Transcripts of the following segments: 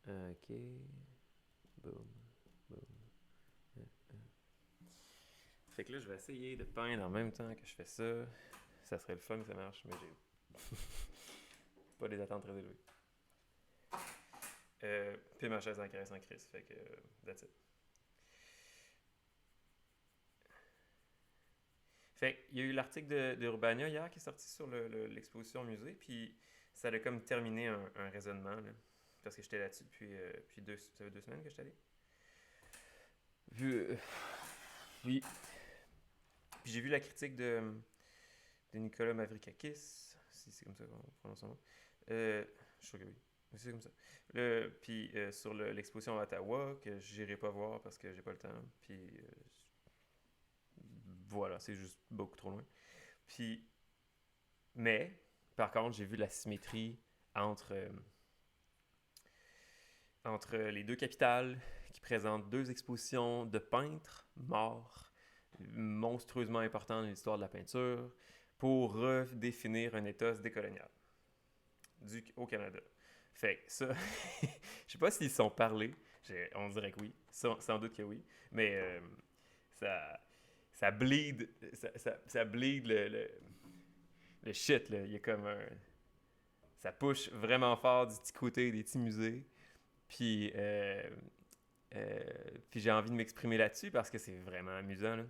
Ok. Boom. Boom. Fait que là, je vais essayer de peindre en même temps que je fais ça. Ça serait le fun que ça marche, mais j'ai pas des attentes très élevées. Puis ma chaise en caresse en crise, fait que that's it. Fait il y a eu l'article de Urbania hier qui est sorti sur l'exposition au musée, puis ça a comme terminé un raisonnement, là, parce que j'étais là-dessus depuis ça fait 2 semaines que j'étais allé. Puis, oui. Puis j'ai vu la critique de Nicolas Mavrikakis, si c'est comme ça qu'on prononce son nom. Je suis sûr que oui. Oui, c'est comme ça. Puis sur l'exposition à Ottawa, que j'irai pas voir parce que j'ai pas le temps. Puis voilà, c'est juste beaucoup trop loin. Puis, mais, par contre, j'ai vu la symétrie entre, euh, entre les deux capitales qui présentent deux expositions de peintres morts, monstrueusement importants dans l'histoire de la peinture, pour redéfinir un État décolonial au Canada. Fait que ça, je sais pas s'ils se sont parlé, on dirait que oui, sans doute que oui, mais ça, ça bleed, ça bleed le shit, là. Il y a comme un. Ça push vraiment fort du petit côté des petits musées. Puis, euh, puis j'ai envie de m'exprimer là-dessus parce que c'est vraiment amusant, là.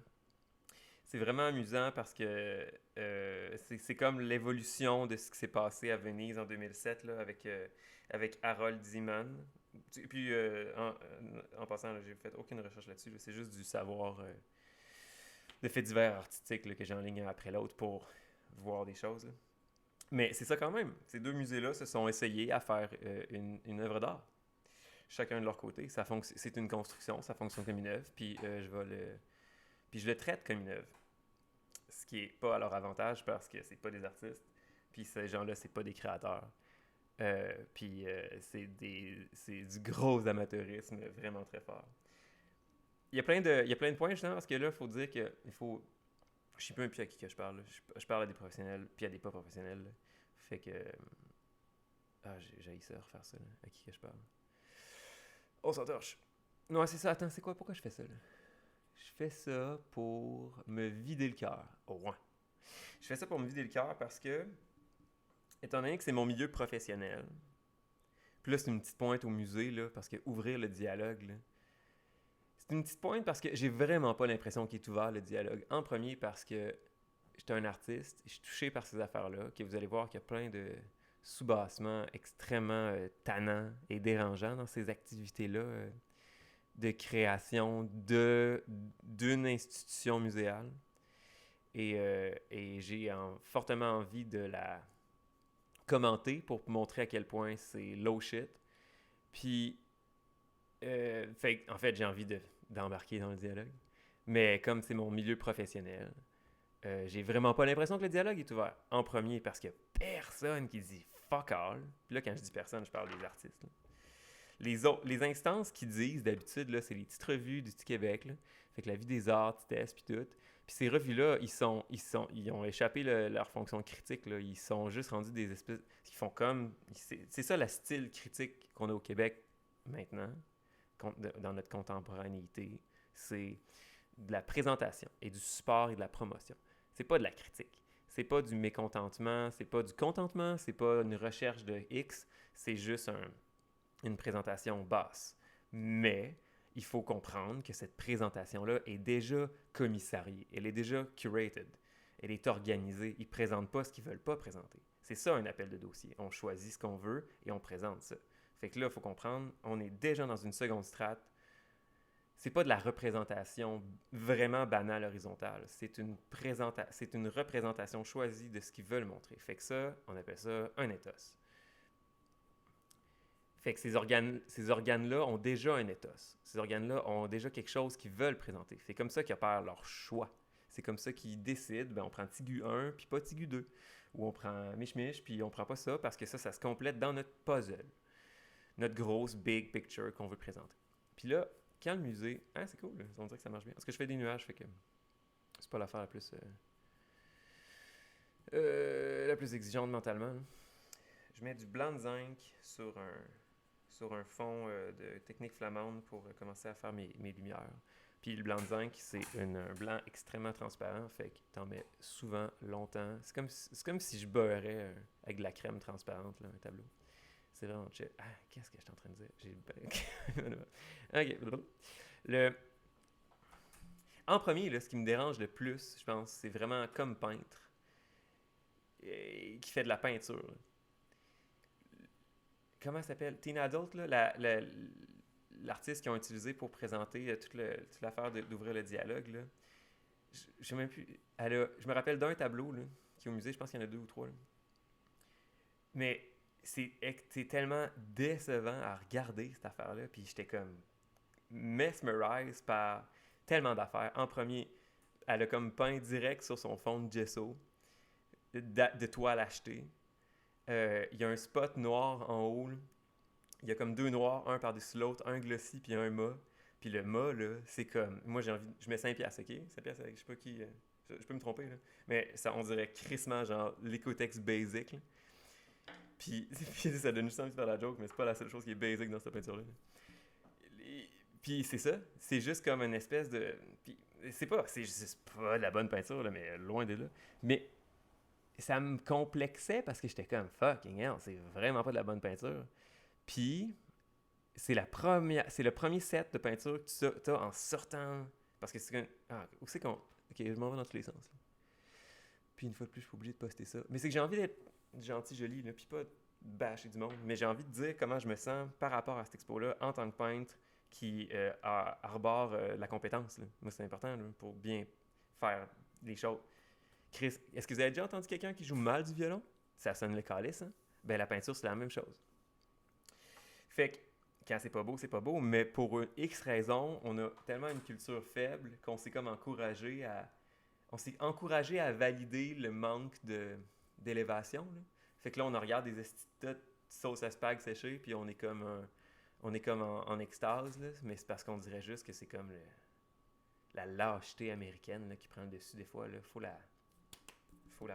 C'est vraiment amusant parce que c'est comme l'évolution de ce qui s'est passé à Venise en 2007 là, avec Harold Zeman. Puis en passant, j'ai fait aucune recherche là-dessus. Là. C'est juste du savoir de faits divers artistiques là, que j'ai en ligne après l'autre pour voir des choses. Là. Mais c'est ça quand même. Ces deux musées-là se sont essayés à faire une œuvre d'art. Chacun de leur côté. C'est une construction, ça fonctionne comme une œuvre. Puis je le traite comme une œuvre. Ce qui est pas à leur avantage parce que c'est pas des artistes. Puis ces gens-là, c'est pas des créateurs. Puis c'est du gros amateurisme vraiment très fort. Il y a plein de points justement parce que là, il faut dire que il faut. Je sais pas un peu à qui que je parle. Je parle à des professionnels puis à des pas professionnels. Là. Fait que. Ah, j'ai ça refaire ça. Là. À qui que je parle. On s'en torche. Non, c'est ça. Attends, c'est quoi? Pourquoi je fais ça là? Je fais ça pour me vider le cœur. Oh, ouais. Je fais ça pour me vider le cœur parce que étant donné que c'est mon milieu professionnel, puis là, c'est une petite pointe au musée, là, parce que ouvrir le dialogue, là, c'est une petite pointe parce que j'ai vraiment pas l'impression qu'il est ouvert, le dialogue. En premier, parce que j'étais un artiste, je suis touché par ces affaires-là, que vous allez voir qu'il y a plein de sous-bassements extrêmement tannants et dérangeants dans ces activités-là de création d'une institution muséale. Et j'ai fortement envie de la commenter pour montrer à quel point c'est low shit. Puis, en fait, j'ai envie d'embarquer dans le dialogue. Mais comme c'est mon milieu professionnel, j'ai vraiment pas l'impression que le dialogue est ouvert. En premier, parce qu'il y a personne qui dit fuck all. Puis là, quand je dis personne, je parle des artistes. Là. Les instances qui disent d'habitude, là, c'est les petites revues du petit Québec. Là. Fait que la vie des arts, Titès, puis tout. Puis ces revues-là, ils ont échappé leur fonction critique. Là. Ils sont juste rendus des espèces. Ils font comme. C'est ça la style critique qu'on a au Québec maintenant, dans notre contemporanéité. C'est de la présentation et du support et de la promotion. C'est pas de la critique. C'est pas du mécontentement, c'est pas du contentement, c'est pas une recherche de X, c'est juste une présentation basse. Mais il faut comprendre que cette présentation-là est déjà commissariée, elle est déjà curated, elle est organisée. Ils ne présentent pas ce qu'ils ne veulent pas présenter. C'est ça un appel de dossier. On choisit ce qu'on veut et on présente ça. Fait que là, il faut comprendre, on est déjà dans une seconde strate. C'est pas de la représentation vraiment banale horizontale. C'est une représentation choisie de ce qu'ils veulent montrer. Fait que ça, on appelle ça un ethos. Fait que ces organes-là ont déjà un ethos. Ces organes-là ont déjà quelque chose qu'ils veulent présenter. C'est comme ça qu'ils opèrent leur choix. C'est comme ça qu'ils décident, ben on prend Tigu 1 puis pas Tigu 2. Ou on prend Mich Mich puis on prend pas ça parce que ça se complète dans notre puzzle. Notre grosse big picture qu'on veut présenter. Puis là, quand le musée... Ah, c'est cool, on dirait que ça marche bien. Parce que je fais des nuages, fait que c'est pas l'affaire la plus exigeante mentalement. Là. Je mets du blanc de zinc sur un fond de technique flamande pour commencer à faire mes lumières. Puis le blanc de zinc, c'est un blanc extrêmement transparent, fait que t'en mets souvent longtemps. C'est comme si je beurrais avec de la crème transparente, là, un tableau. C'est vraiment chill. Ah, qu'est-ce que je suis en train de dire? Ok. En premier, là, ce qui me dérange le plus, je pense, c'est vraiment comme peintre qui fait de la peinture. Comment ça s'appelle? Teen Adult, là, l'artiste qu'ils ont utilisé pour présenter toute l'affaire d'ouvrir le dialogue. Là. Je sais même plus. Je me rappelle d'un tableau là, qui est au musée, je pense qu'il y en a 2 ou 3. Là. Mais c'est tellement décevant à regarder cette affaire-là. Puis j'étais comme mesmerized par tellement d'affaires. En premier, elle a comme peint direct sur son fond de gesso de toile achetée. Il y a un spot noir en haut. Là. Il y a comme 2 noirs, un par-dessus l'autre, un glossy puis un mat. Puis le mat, là, c'est comme... Moi, je mets 5 piastres, OK? 5 piastres, je sais pas qui... je peux me tromper, là. Mais ça, on dirait crissement, genre, l'écotex basic, là. Puis ça donne juste envie de faire la joke, mais c'est pas la seule chose qui est basic dans cette peinture-là. Puis c'est ça. C'est juste comme une espèce de... Puis c'est pas de la bonne peinture, là, mais loin de là. Mais ça me complexait parce que j'étais comme, fucking hell, c'est vraiment pas de la bonne peinture. Puis, c'est le premier set de peinture que tu as en sortant. Parce que c'est où c'est qu'on. Ok, je m'en vais dans tous les sens. Là. Puis, une fois de plus, je suis obligé de poster ça. Mais c'est que j'ai envie d'être gentil, joli, là, puis pas bâcher du monde. Mais j'ai envie de dire comment je me sens par rapport à cette expo-là en tant que peintre qui arbore la compétence. Là. Moi, c'est important là, pour bien faire les choses. Chris, est-ce que vous avez déjà entendu quelqu'un qui joue mal du violon? Ça sonne le calice, hein? Ben, la peinture, c'est la même chose. Fait que quand c'est pas beau, mais pour une X raison, on a tellement une culture faible qu'on s'est comme encouragé à valider le manque d'élévation. Là. Fait que là, on regarde des estitas de sauce à spag séchée, puis on est comme en extase, là, mais c'est parce qu'on dirait juste que c'est comme la lâcheté américaine là, qui prend le dessus des fois. Là. Faut la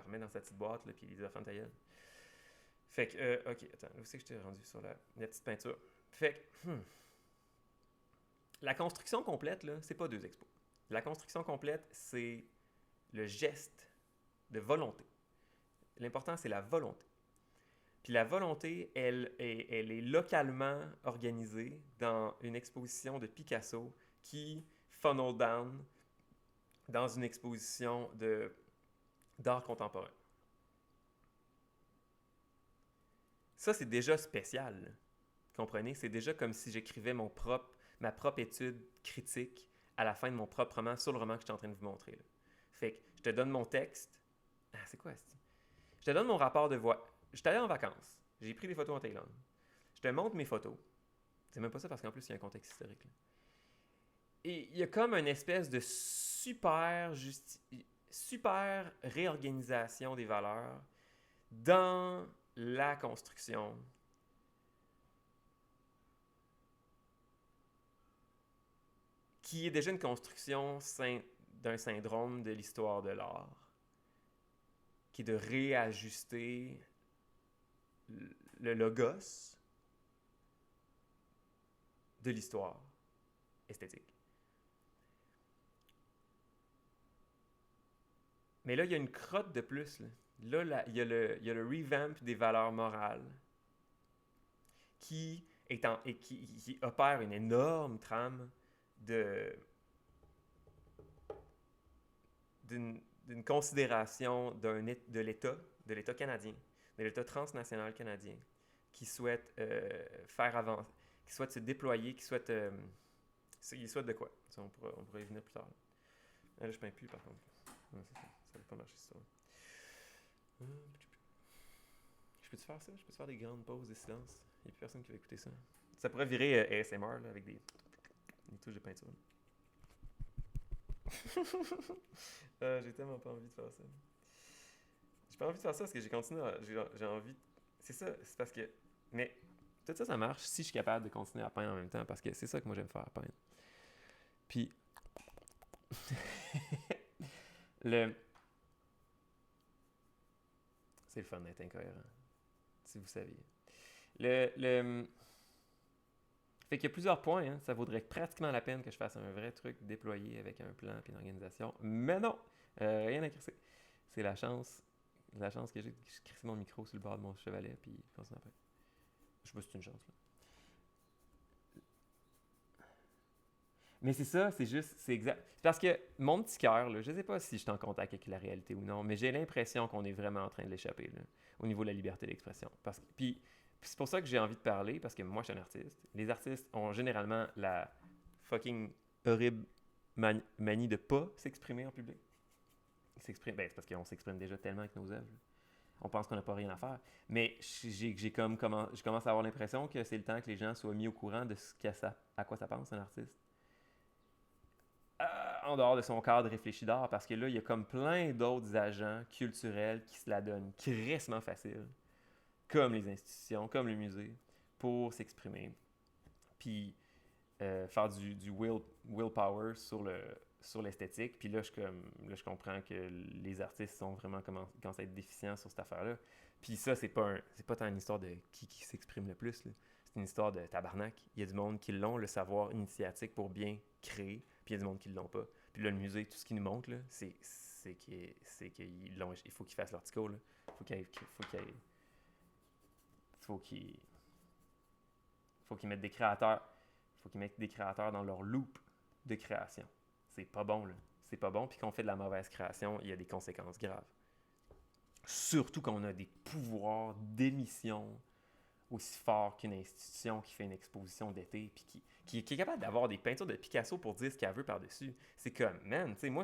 remettre dans sa petite boîte, là, puis les enfants de ta gueule. Fait que, ok, attends, où c'est que je t'ai rendu sur la petite peinture? Fait que, la construction complète, là, c'est pas 2 expos. La construction complète, c'est le geste de volonté. L'important, c'est la volonté. Puis la volonté, elle est localement organisée dans une exposition de Picasso qui funnel down dans une exposition d'art contemporain. Ça, c'est déjà spécial. Là. Comprenez? C'est déjà comme si j'écrivais ma propre étude critique à la fin de mon propre roman sur le roman que je suis en train de vous montrer. Là. Fait que je te donne mon texte. Ah, c'est quoi, c'est? Je te donne mon rapport de voix. Je suis allé en vacances. J'ai pris des photos en Thaïlande. Je te montre mes photos. C'est même pas ça parce qu'en plus, il y a un contexte historique. Là. Et il y a comme une espèce de super réorganisation des valeurs dans la construction qui est déjà une construction d'un syndrome de l'histoire de l'art, qui est de réajuster le logos de l'histoire esthétique. Mais là, il y a une crotte de plus. Là, il y a le revamp des valeurs morales qui opère une énorme trame d'une considération de l'État canadien, de l'État transnational canadien, qui souhaite faire avancer, qui souhaite se déployer, qui souhaite... il souhaite de quoi? Ça, on pourra y venir plus tard. Là, je peins plus, par contre. Non, c'est ça. Ça va pas marcher, ça. Je peux-tu faire ça? Je peux-tu faire des grandes pauses, des silences? Il n'y a plus personne qui va écouter ça. Ça pourrait virer ASMR, là, avec des touches de peinture. J'ai tellement pas envie de faire ça. J'ai pas envie de faire ça parce que j'ai continué j'ai envie... C'est ça, c'est parce que... Mais tout ça, ça marche si je suis capable de continuer à peindre en même temps parce que c'est ça que moi j'aime faire, peindre. Puis... C'est le fun d'être incohérent. Si vous saviez. Fait qu'il y a plusieurs points, hein. Ça vaudrait pratiquement la peine que je fasse un vrai truc déployé avec un plan et une organisation. Mais non! Rien à crisser. C'est la chance que j'ai de crisser mon micro sur le bord de mon chevalet, puis continuer après. Je sais pas si c'est une chance, là. Mais c'est ça, c'est juste, c'est exact. C'est parce que mon petit cœur, là, je sais pas si je suis en contact avec la réalité ou non, mais j'ai l'impression qu'on est vraiment en train de l'échapper, là, au niveau de la liberté d'expression. Puis c'est pour ça que j'ai envie de parler, parce que moi, je suis un artiste. Les artistes ont généralement la fucking horrible manie de pas s'exprimer en public. Ben, c'est parce qu'on s'exprime déjà tellement avec nos œuvres. On pense qu'on n'a pas rien à faire. Mais je commence à avoir l'impression que c'est le temps que les gens soient mis au courant de à quoi ça pense un artiste. En dehors de son cadre réfléchi d'art, parce que là, il y a comme plein d'autres agents culturels qui se la donnent crissement facile, comme les institutions, comme le musée, pour s'exprimer. Puis faire du willpower sur l'esthétique. Puis là, je comprends que les artistes sont vraiment commencent à être déficients sur cette affaire-là. Puis ça, c'est pas tant une histoire de qui s'exprime le plus, là. C'est une histoire de tabarnak. Il y a du monde qui l'ont, le savoir initiatique pour bien créer, puis il y a du monde qui l'ont pas. Puis là, le musée, tout ce qu'il nous montre, là, c'est qu'ils l'ont, il faut qu'ils fassent l'article, là. Faut qu'ils mettent des créateurs. Faut qu'ils mettent des créateurs dans leur loop de création. C'est pas bon, là. C'est pas bon. Puis quand on fait de la mauvaise création, il y a des conséquences graves. Surtout quand on a des pouvoirs d'émission aussi forts qu'une institution qui fait une exposition d'été puis qui est capable d'avoir des peintures de Picasso pour dire ce qu'elle veut par-dessus. C'est comme, man, tu sais, moi,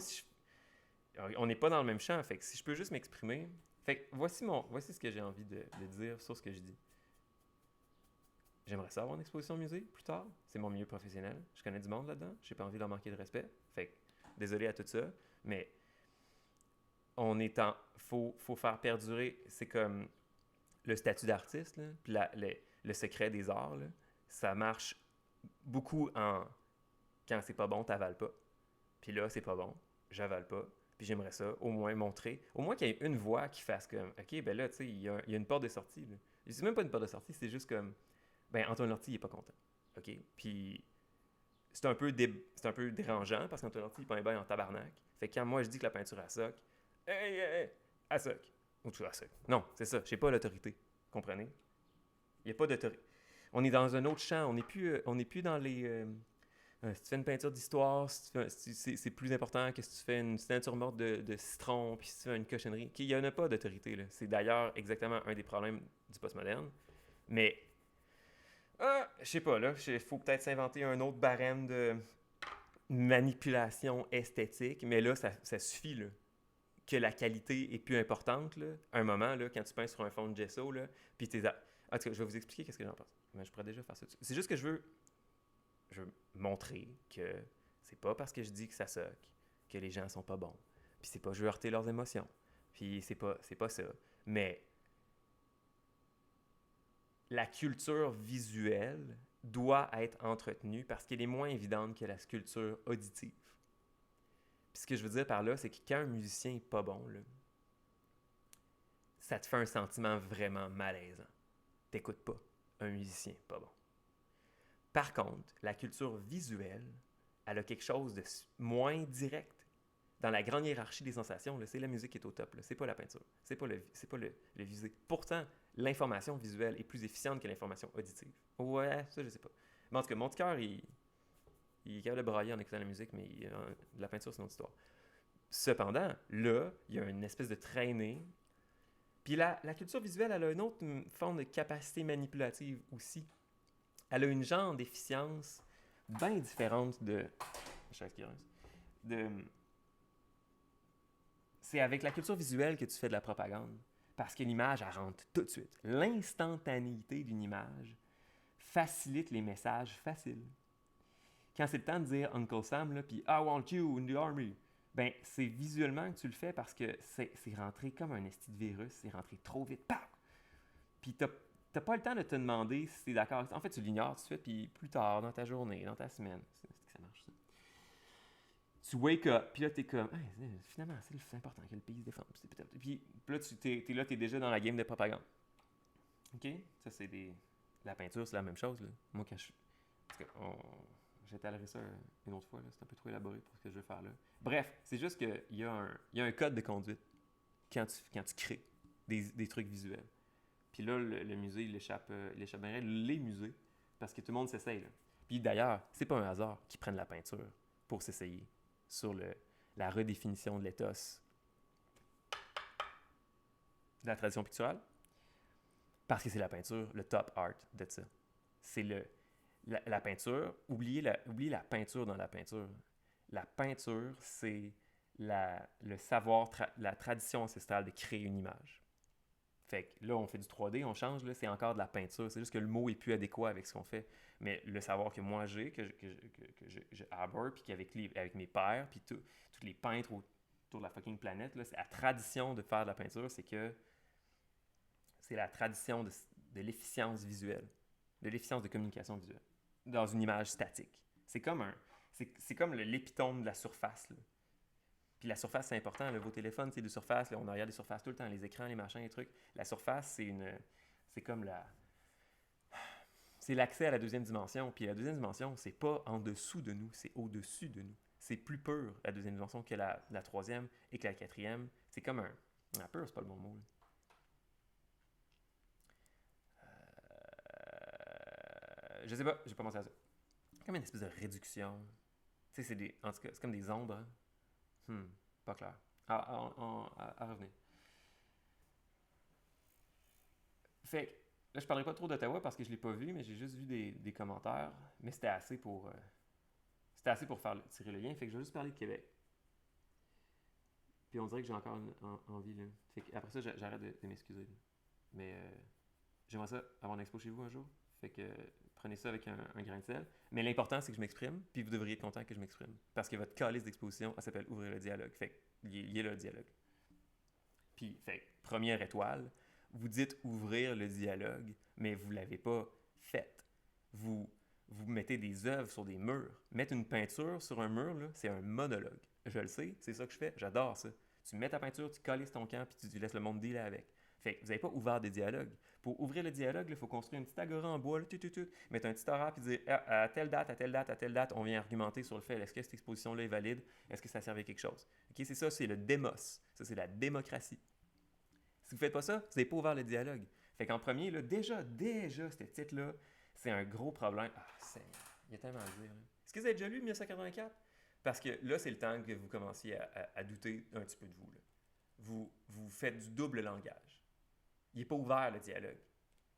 on n'est pas dans le même champ, fait que si je peux juste m'exprimer... Fait que voici ce que j'ai envie de dire sur ce que je dis. J'aimerais ça avoir une exposition au musée plus tard. C'est mon milieu professionnel. Je connais du monde là-dedans. J'ai pas envie de leur manquer de respect. Fait que, désolé à tout ça, mais faut faire perdurer. C'est comme le statut d'artiste, là, puis le secret des arts, là, ça marche beaucoup quand c'est pas bon, t'avales pas. Puis là, c'est pas bon, j'avale pas. Puis j'aimerais ça, au moins montrer, au moins qu'il y ait une voix qui fasse comme, OK, ben là, tu sais, il y a une porte de sortie. Là. C'est même pas une porte de sortie, c'est juste comme, ben Antoine Lortie, il est pas content. OK? Puis c'est un peu dérangeant parce qu'Antoine Lortie, il prend un bail en tabarnak. Fait que quand moi, je dis que la peinture à soc, hey, à soc. Ou tu à soc. Non, c'est ça, j'ai pas l'autorité. Comprenez? Il n'y a pas d'autorité. On est dans un autre champ. On n'est plus dans les... si tu fais une peinture d'histoire, c'est plus important que si tu fais une signature morte de citron, puis si tu fais une cochonnerie. Il n'y en a pas d'autorité, là. C'est d'ailleurs exactement un des problèmes du postmoderne. Mais, je sais pas, là, il faut peut-être s'inventer un autre barème de manipulation esthétique, mais là, ça suffit, là. Que la qualité est plus importante, là, à un moment, là, quand tu peins sur un fond de gesso, là, puis en tout cas, je vais vous expliquer qu'est-ce que j'en pense. Mais je pourrais déjà faire ça. C'est juste que je veux montrer que c'est pas parce que je dis que ça suck que les gens sont pas bons. Puis c'est pas je veux heurter leurs émotions. Puis c'est pas ça. Mais la culture visuelle doit être entretenue parce qu'elle est moins évidente que la sculpture auditive. Puis ce que je veux dire par là, c'est que quand un musicien est pas bon, là, ça te fait un sentiment vraiment malaisant. T'écoutes pas un musicien pas bon. Par contre, la culture visuelle, elle a quelque chose de moins direct. Dans la grande hiérarchie des sensations, là, c'est la musique qui est au top. Là. C'est pas la peinture. C'est pas le visé. Pourtant, l'information visuelle est plus efficiente que l'information auditive. Ouais, ça, je sais pas. Mais en tout cas, mon petit cœur, il est capable de brailler en écoutant la musique, mais de la peinture, c'est une autre histoire. Cependant, là, il y a une espèce de traînée. Puis la culture visuelle, elle a une autre forme de capacité manipulative aussi. Elle a une genre d'efficience bien différente c'est avec la culture visuelle que tu fais de la propagande. Parce que l'image, elle rentre tout de suite. L'instantanéité d'une image facilite les messages faciles. Quand c'est le temps de dire Uncle Sam, là, puis I want you in the army, ben c'est visuellement que tu le fais parce que c'est rentré comme un esti de virus, c'est rentré trop vite. Paf! Puis t'as pas le temps de te demander si t'es d'accord. En fait, tu l'ignores tout de suite, puis plus tard, dans ta journée, dans ta semaine, c'est que ça marche, ça. Tu wake up, puis là, t'es comme, hey, finalement, c'est important que le pays se défende. Puis là, t'es déjà dans la game de propagande. OK? Ça, la peinture, c'est la même chose, là. Moi, Parce que j'étalerai ça une autre fois, là. C'est un peu trop élaboré pour ce que je veux faire là. Bref, c'est juste qu'il y a un code de conduite quand tu crées des trucs visuels. Puis là, le musée, il échappe bien les musées, parce que tout le monde s'essaye. Là. Puis d'ailleurs, c'est pas un hasard qu'ils prennent la peinture pour s'essayer sur la redéfinition de l'éthos de la tradition picturale. Parce que c'est la peinture, le top art de ça. C'est la peinture. Oubliez la peinture dans la peinture. La peinture, c'est le savoir, la tradition ancestrale de créer une image. Fait que là, on fait du 3D, on change, là, c'est encore de la peinture. C'est juste que le mot est plus adéquat avec ce qu'on fait. Mais le savoir que moi j'ai, que je aborde, puis avec mes pairs, puis tous les peintres autour de la fucking planète, là, c'est la tradition de faire de la peinture, c'est que c'est la tradition de l'efficience visuelle, de l'efficience de communication visuelle, dans une image statique. C'est comme l'épitome de la surface, là. Puis la surface, c'est important. Là, vos téléphones, c'est des surfaces. Là, on regarde des surfaces tout le temps, les écrans, les machins, les trucs. La surface, c'est comme c'est l'accès à la deuxième dimension. Puis la deuxième dimension, c'est pas en dessous de nous, c'est au-dessus de nous. C'est plus pur, la deuxième dimension, que la troisième et que la quatrième. C'est comme un... pur, c'est pas le bon mot. Je sais pas, j'ai pas pensé à ça. Comme une espèce de réduction. Tu sais, en tout cas, c'est comme des ombres. Hein? Pas clair. À revenir. Fait que, là, je parlerai pas trop d'Ottawa parce que je l'ai pas vu, mais j'ai juste vu des commentaires. Mais c'était assez pour tirer le lien. Fait que je vais juste parler de Québec. Puis on dirait que j'ai encore envie, là. Fait que après ça, j'arrête de m'excuser. Là. Mais j'aimerais ça avoir une expo chez vous un jour. Fait que prenez ça avec un grain de sel. Mais l'important, c'est que je m'exprime, puis vous devriez être content que je m'exprime. Parce que votre calice d'exposition, elle s'appelle Ouvrir le dialogue. Fait que, il est là le dialogue. Puis, fait que, première étoile, vous dites ouvrir le dialogue, mais vous ne l'avez pas fait. Vous mettez des œuvres sur des murs. Mettre une peinture sur un mur, là, c'est un monologue. Je le sais, c'est ça que je fais, j'adore ça. Tu mets ta peinture, tu calisses ton camp, puis tu laisses le monde dealer avec. Fait que vous n'avez pas ouvert des dialogues. Pour ouvrir le dialogue, il faut construire une petite agora en bois, là, mettre un petit horaire, puis dire à telle date, à telle date, à telle date, on vient argumenter sur le fait est-ce que cette exposition-là est valide, est-ce que ça servait à quelque chose. Ok, c'est ça, c'est le démos. Ça, c'est la démocratie. Si vous ne faites pas ça, vous n'avez pas ouvert le dialogue. Fait qu'en premier, là, déjà, ce titre-là, c'est un gros problème. Ah, Seigneur, il y a tellement à dire. Là. Est-ce que vous avez déjà lu 1984? Parce que là, c'est le temps que vous commenciez à douter un petit peu de vous. Là. Vous faites du double langage. Il n'est pas ouvert, le dialogue.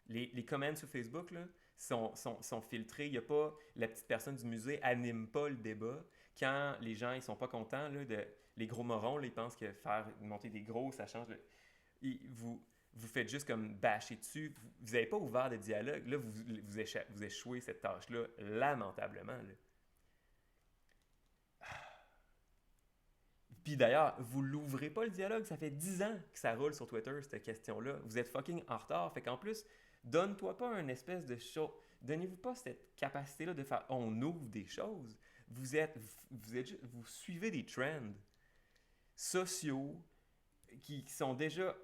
Les comments sur Facebook là, sont filtrés. Il n'y a pas... La petite personne du musée anime pas le débat. Quand les gens ils sont pas contents, là, les gros morons, là, ils pensent que faire monter des gros, ça change... Vous faites juste comme bâcher dessus. Vous n'avez pas ouvert de dialogue. Là, vous échouez cette tâche-là lamentablement. Là. Puis d'ailleurs, vous l'ouvrez pas le dialogue. Ça fait 10 ans que ça roule sur Twitter, cette question-là. Vous êtes fucking en retard. Fait qu'en plus, donne-toi pas un espèce de show. Donnez-vous pas cette capacité-là de faire on ouvre des choses. Vous suivez des trends sociaux qui sont déjà.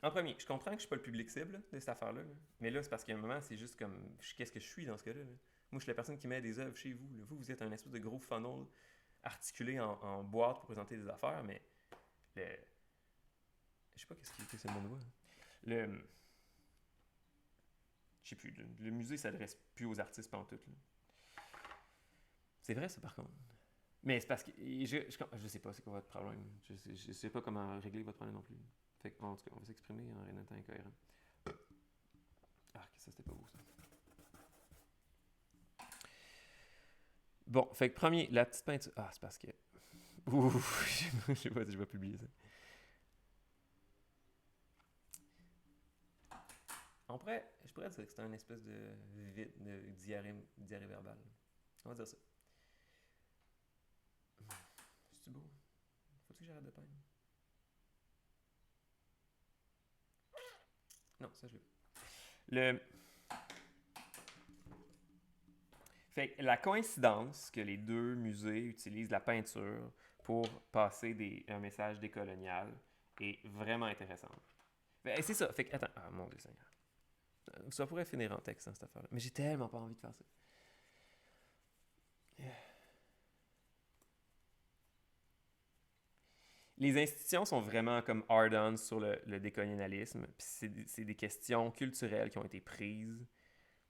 En premier, je comprends que je suis pas le public cible là, de cette affaire-là. Là. Mais là, c'est parce qu'à un moment, c'est juste comme. Qu'est-ce que je suis dans ce cas-là? Là? Moi, je suis la personne qui met des œuvres chez vous. Là. Vous êtes un espèce de gros funnel articulé en boîte pour présenter des affaires, mais le. Je sais pas qu'est-ce qui est c'est le mot de voix. Le. Je sais plus. Le musée s'adresse plus aux artistes pantoute. Là. C'est vrai, ça, par contre. Mais c'est parce que. Je sais pas c'est quoi votre problème. Je sais pas comment régler votre problème non plus. Fait que, en tout cas, on va s'exprimer en étant incohérent. Ah, que ça, c'était pas beau, ça. Bon, fait que premier, la petite peinture. Ah, c'est parce que. Ouh, je sais pas si je vais publier ça. Je pourrais dire que c'est un espèce de vide, de diarrhée verbale. On va dire ça. C'est-tu beau? Faut-tu que j'arrête de peindre? Non, ça je l'ai. Fait que la coïncidence que les deux musées utilisent la peinture pour passer un message décolonial est vraiment intéressante. C'est ça. Fait que, attends. Ah, mon Dieu Seigneur. Ça pourrait finir en texte, hein, cette affaire-là. Mais j'ai tellement pas envie de faire ça. Les institutions sont vraiment comme hard-on sur le décolonialisme. Puis c'est des questions culturelles qui ont été prises,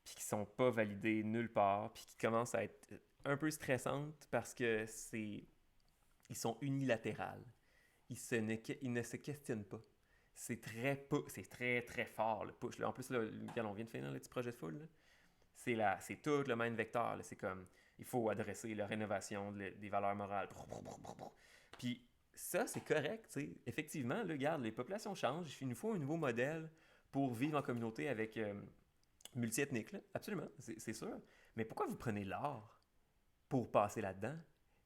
puis qui sont pas validées nulle part, puis qui commencent à être un peu stressantes parce que ils sont unilatérales. Ils ne se questionnent pas. C'est très très fort le push. Là. En plus, là, on vient de finir le petit projet de foule. Là. C'est tout le même vecteur. Là. C'est comme, il faut adresser la rénovation des valeurs morales. Puis ça, c'est correct. T'sais. Effectivement, là, regarde, les populations changent. Il nous faut un nouveau modèle pour vivre en communauté avec multiethnique. Là. Absolument, c'est sûr. Mais pourquoi vous prenez l'art pour passer là-dedans?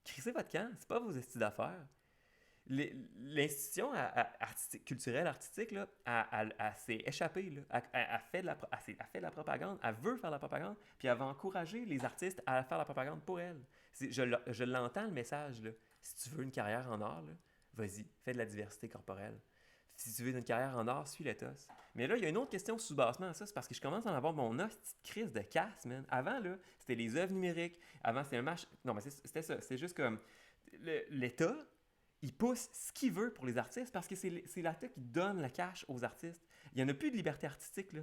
Crissez votre camp, c'est pas vos estis d'affaires. L'institution culturelle, artistique, là, elle s'est échappée. Là. Elle fait de la propagande. Elle veut faire de la propagande. Puis elle va encourager les artistes à faire de la propagande pour elle. Je l'entends, le message. Là. Si tu veux une carrière en art, là, vas-y, fais de la diversité corporelle. Si tu veux une carrière en art, suis l'éthos. Mais là, il y a une autre question sous-bassement à ça. C'est parce que je commence à en avoir mon petite crise de casse, man. Avant, là, c'était les œuvres numériques. Avant, c'était un match. Non, mais c'était ça. C'est juste comme l'État il pousse ce qu'il veut pour les artistes parce que c'est l'État qui donne le cash aux artistes. Il n'y en a plus de liberté artistique. Là.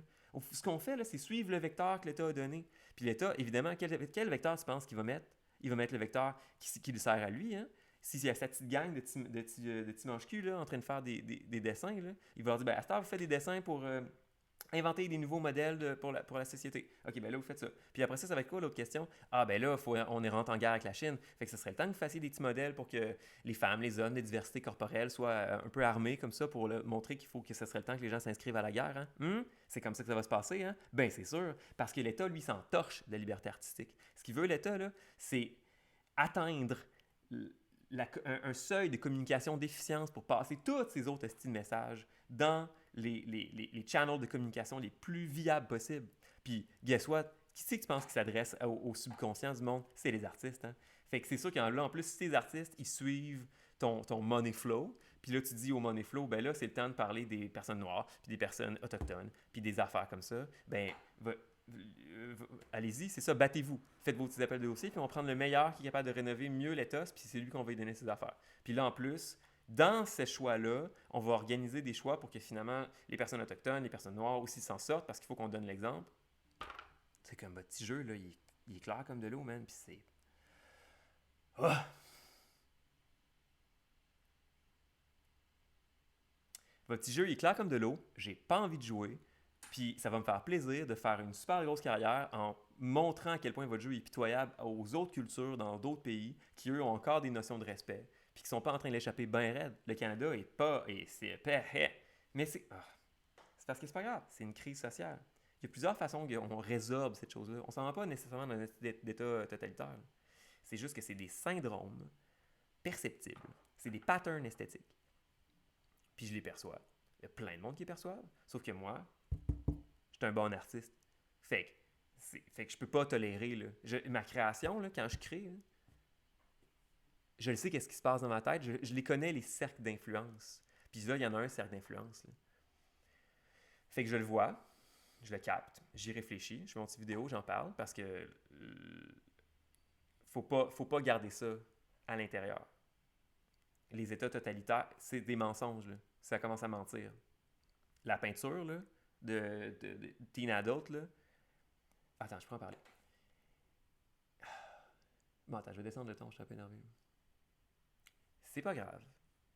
Ce qu'on fait, là, c'est suivre le vecteur que l'État a donné. Puis l'État, évidemment, quel vecteur tu penses qu'il va mettre? Il va mettre le vecteur qui lui sert à lui. Hein? S'il y a sa petite gang de petits manches-cul en train de faire des dessins, là, il va leur dire, ben, à cette heure, vous faites des dessins pour inventer des nouveaux modèles pour la société. OK, ben là, vous faites ça. Puis après ça va être quoi l'autre question? Ah, ben là, on est rentré en guerre avec la Chine. Fait que ce serait le temps que vous fassiez des petits modèles pour que les femmes, les hommes, les diversités corporelles soient un peu armés comme ça pour montrer qu'il faut que ce serait le temps que les gens s'inscrivent à la guerre. Hein? C'est comme ça que ça va se passer. Hein? Ben, c'est sûr. Parce que l'État, lui, s'en torche de la liberté artistique. Ce qu'il veut, l'État, là, c'est atteindre un seuil de communication d'efficience pour passer tous ces autres styles de messages dans les channels de communication les plus viables possibles. Puis, guess what? Qui c'est que tu penses qui s'adresse au subconscient du monde? C'est les artistes. Hein? Fait que c'est sûr qu'en là, en plus, si les artistes, ils suivent ton money flow, puis là, tu dis au money flow, ben là, c'est le temps de parler des personnes noires, puis des personnes autochtones, puis des affaires comme ça. Ben, allez-y, c'est ça, battez-vous. Faites vos petits appels de dossier, puis on va prendre le meilleur qui est capable de rénover mieux l'Éthos, puis c'est lui qu'on va lui donner ses affaires. Puis là, en plus, dans ces choix-là, on va organiser des choix pour que finalement, les personnes autochtones, les personnes noires aussi s'en sortent, parce qu'il faut qu'on donne l'exemple. C'est comme votre petit jeu, là, il est clair comme de l'eau, man, puis c'est... Oh! Votre petit jeu, il est clair comme de l'eau, j'ai pas envie de jouer, puis ça va me faire plaisir de faire une super grosse carrière en montrant à quel point votre jeu est pitoyable aux autres cultures dans d'autres pays qui, eux, ont encore des notions de respect, puis qui sont pas en train de l'échapper bien raide. Le Canada est pas... Et c'est... Mais c'est... C'est parce que c'est pas grave, c'est une crise sociale. Il y a plusieurs façons qu'on résorbe cette chose-là. On s'en va pas nécessairement dans un état totalitaire. C'est juste que c'est des syndromes perceptibles. C'est des patterns esthétiques. Puis je les perçois. Il y a plein de monde qui les perçoivent. Sauf que moi, je suis un bon artiste. Fait que je peux pas tolérer. Là. Ma création, là, quand je crée, là, je le sais qu'est-ce qui se passe dans ma tête. Je les connais, les cercles d'influence. Puis là, il y en a un cercle d'influence. Là. Fait que je le vois, je le capte, j'y réfléchis, je fais mon petit vidéo, j'en parle parce que faut pas garder ça à l'intérieur. Les États totalitaires, c'est des mensonges. Là. Ça commence à mentir. La peinture là, de Teen Adult, là. Attends, je peux en parler. Bon, attends, je vais descendre le ton, je suis un peu énervé. C'est pas grave.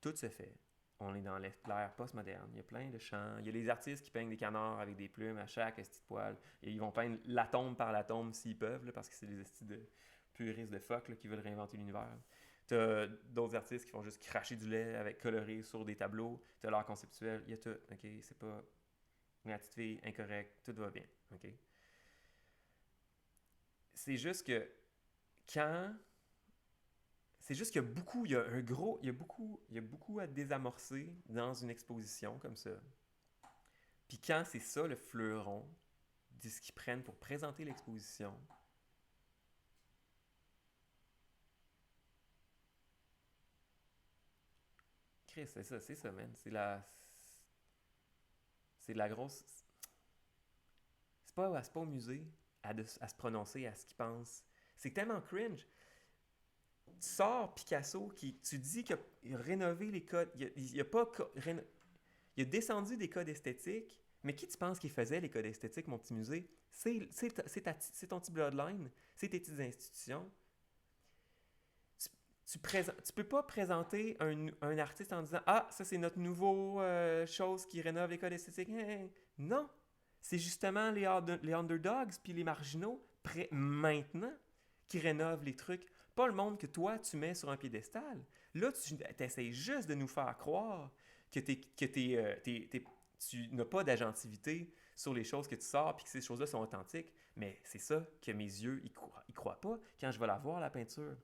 Tout se fait. On est dans l'ère post-moderne. Il y a plein de chants. Il y a les artistes qui peignent des canards avec des plumes à chaque petite poil. Et ils vont peindre l'atome par l'atome s'ils peuvent, là, parce que c'est des estis de puristes de fuck là, qui veulent réinventer l'univers. T'as d'autres artistes qui font juste cracher du lait avec coloré sur des tableaux. T'as l'art conceptuel. Il y a tout. OK? C'est pas une petite fille incorrecte. Tout va bien. OK? C'est juste que quand c'est juste qu'il y a beaucoup, il y a un gros, il y a beaucoup à désamorcer dans une exposition comme ça. Puis quand c'est ça le fleuron de ce qu'ils prennent pour présenter l'exposition, Chris, c'est ça, man. C'est la grosse. c'est pas au musée à se prononcer à ce qu'il pense. C'est tellement cringe. Tu sors Picasso, tu dis qu'il a rénové les codes. Il a pas il a descendu des codes esthétiques, mais qui tu penses qui faisait les codes esthétiques, mon petit musée? C'est ton petit bloodline, c'est tes petites institutions. Tu peux pas présenter un artiste en disant ah, ça c'est notre nouveau chose qui rénove les codes esthétiques. Non! C'est justement les underdogs puis les marginaux maintenant qui rénovent les trucs. Pas le monde que toi tu mets sur un piédestal. Là, tu essaies juste de nous faire croire que tu n'as pas d'agentivité sur les choses que tu sors puis que ces choses-là sont authentiques. Mais c'est ça que mes yeux, ils croient pas quand je vais la voir, la peinture.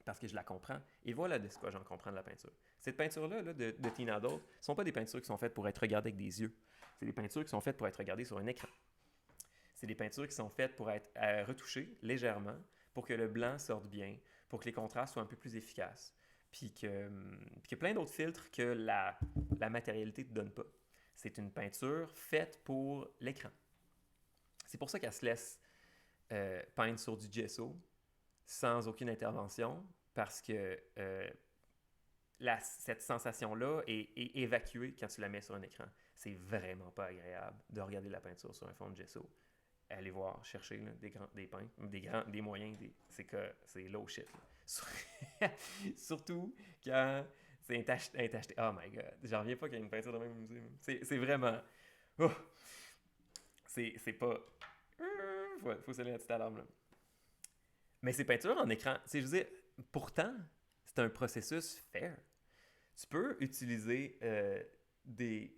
Parce que je la comprends. Et voilà de quoi j'en comprends de la peinture. Cette peinture-là de Teen Adult ne sont pas des peintures qui sont faites pour être regardées avec des yeux. C'est des peintures qui sont faites pour être regardées sur un écran. C'est des peintures qui sont faites pour être retouchées légèrement, pour que le blanc sorte bien, pour que les contrastes soient un peu plus efficaces, puis que plein d'autres filtres que la matérialité ne te donne pas. C'est une peinture faite pour l'écran. C'est pour ça qu'elle se laisse peindre sur du gesso, sans aucune intervention, parce que cette sensation-là est évacuée quand tu la mets sur un écran. C'est vraiment pas agréable de regarder la peinture sur un fond de gesso. Allez voir, chercher là, des peintres, des moyens, c'est low shit. Surtout quand c'est acheté. Oh my god, j'en reviens pas qu'il y ait une peinture dans le même musée. C'est vraiment... Oh, c'est pas... Faut s'aller la petite alarme là. Mais ces peintures en écran, je veux dire, pourtant, c'est un processus fair. Tu peux utiliser des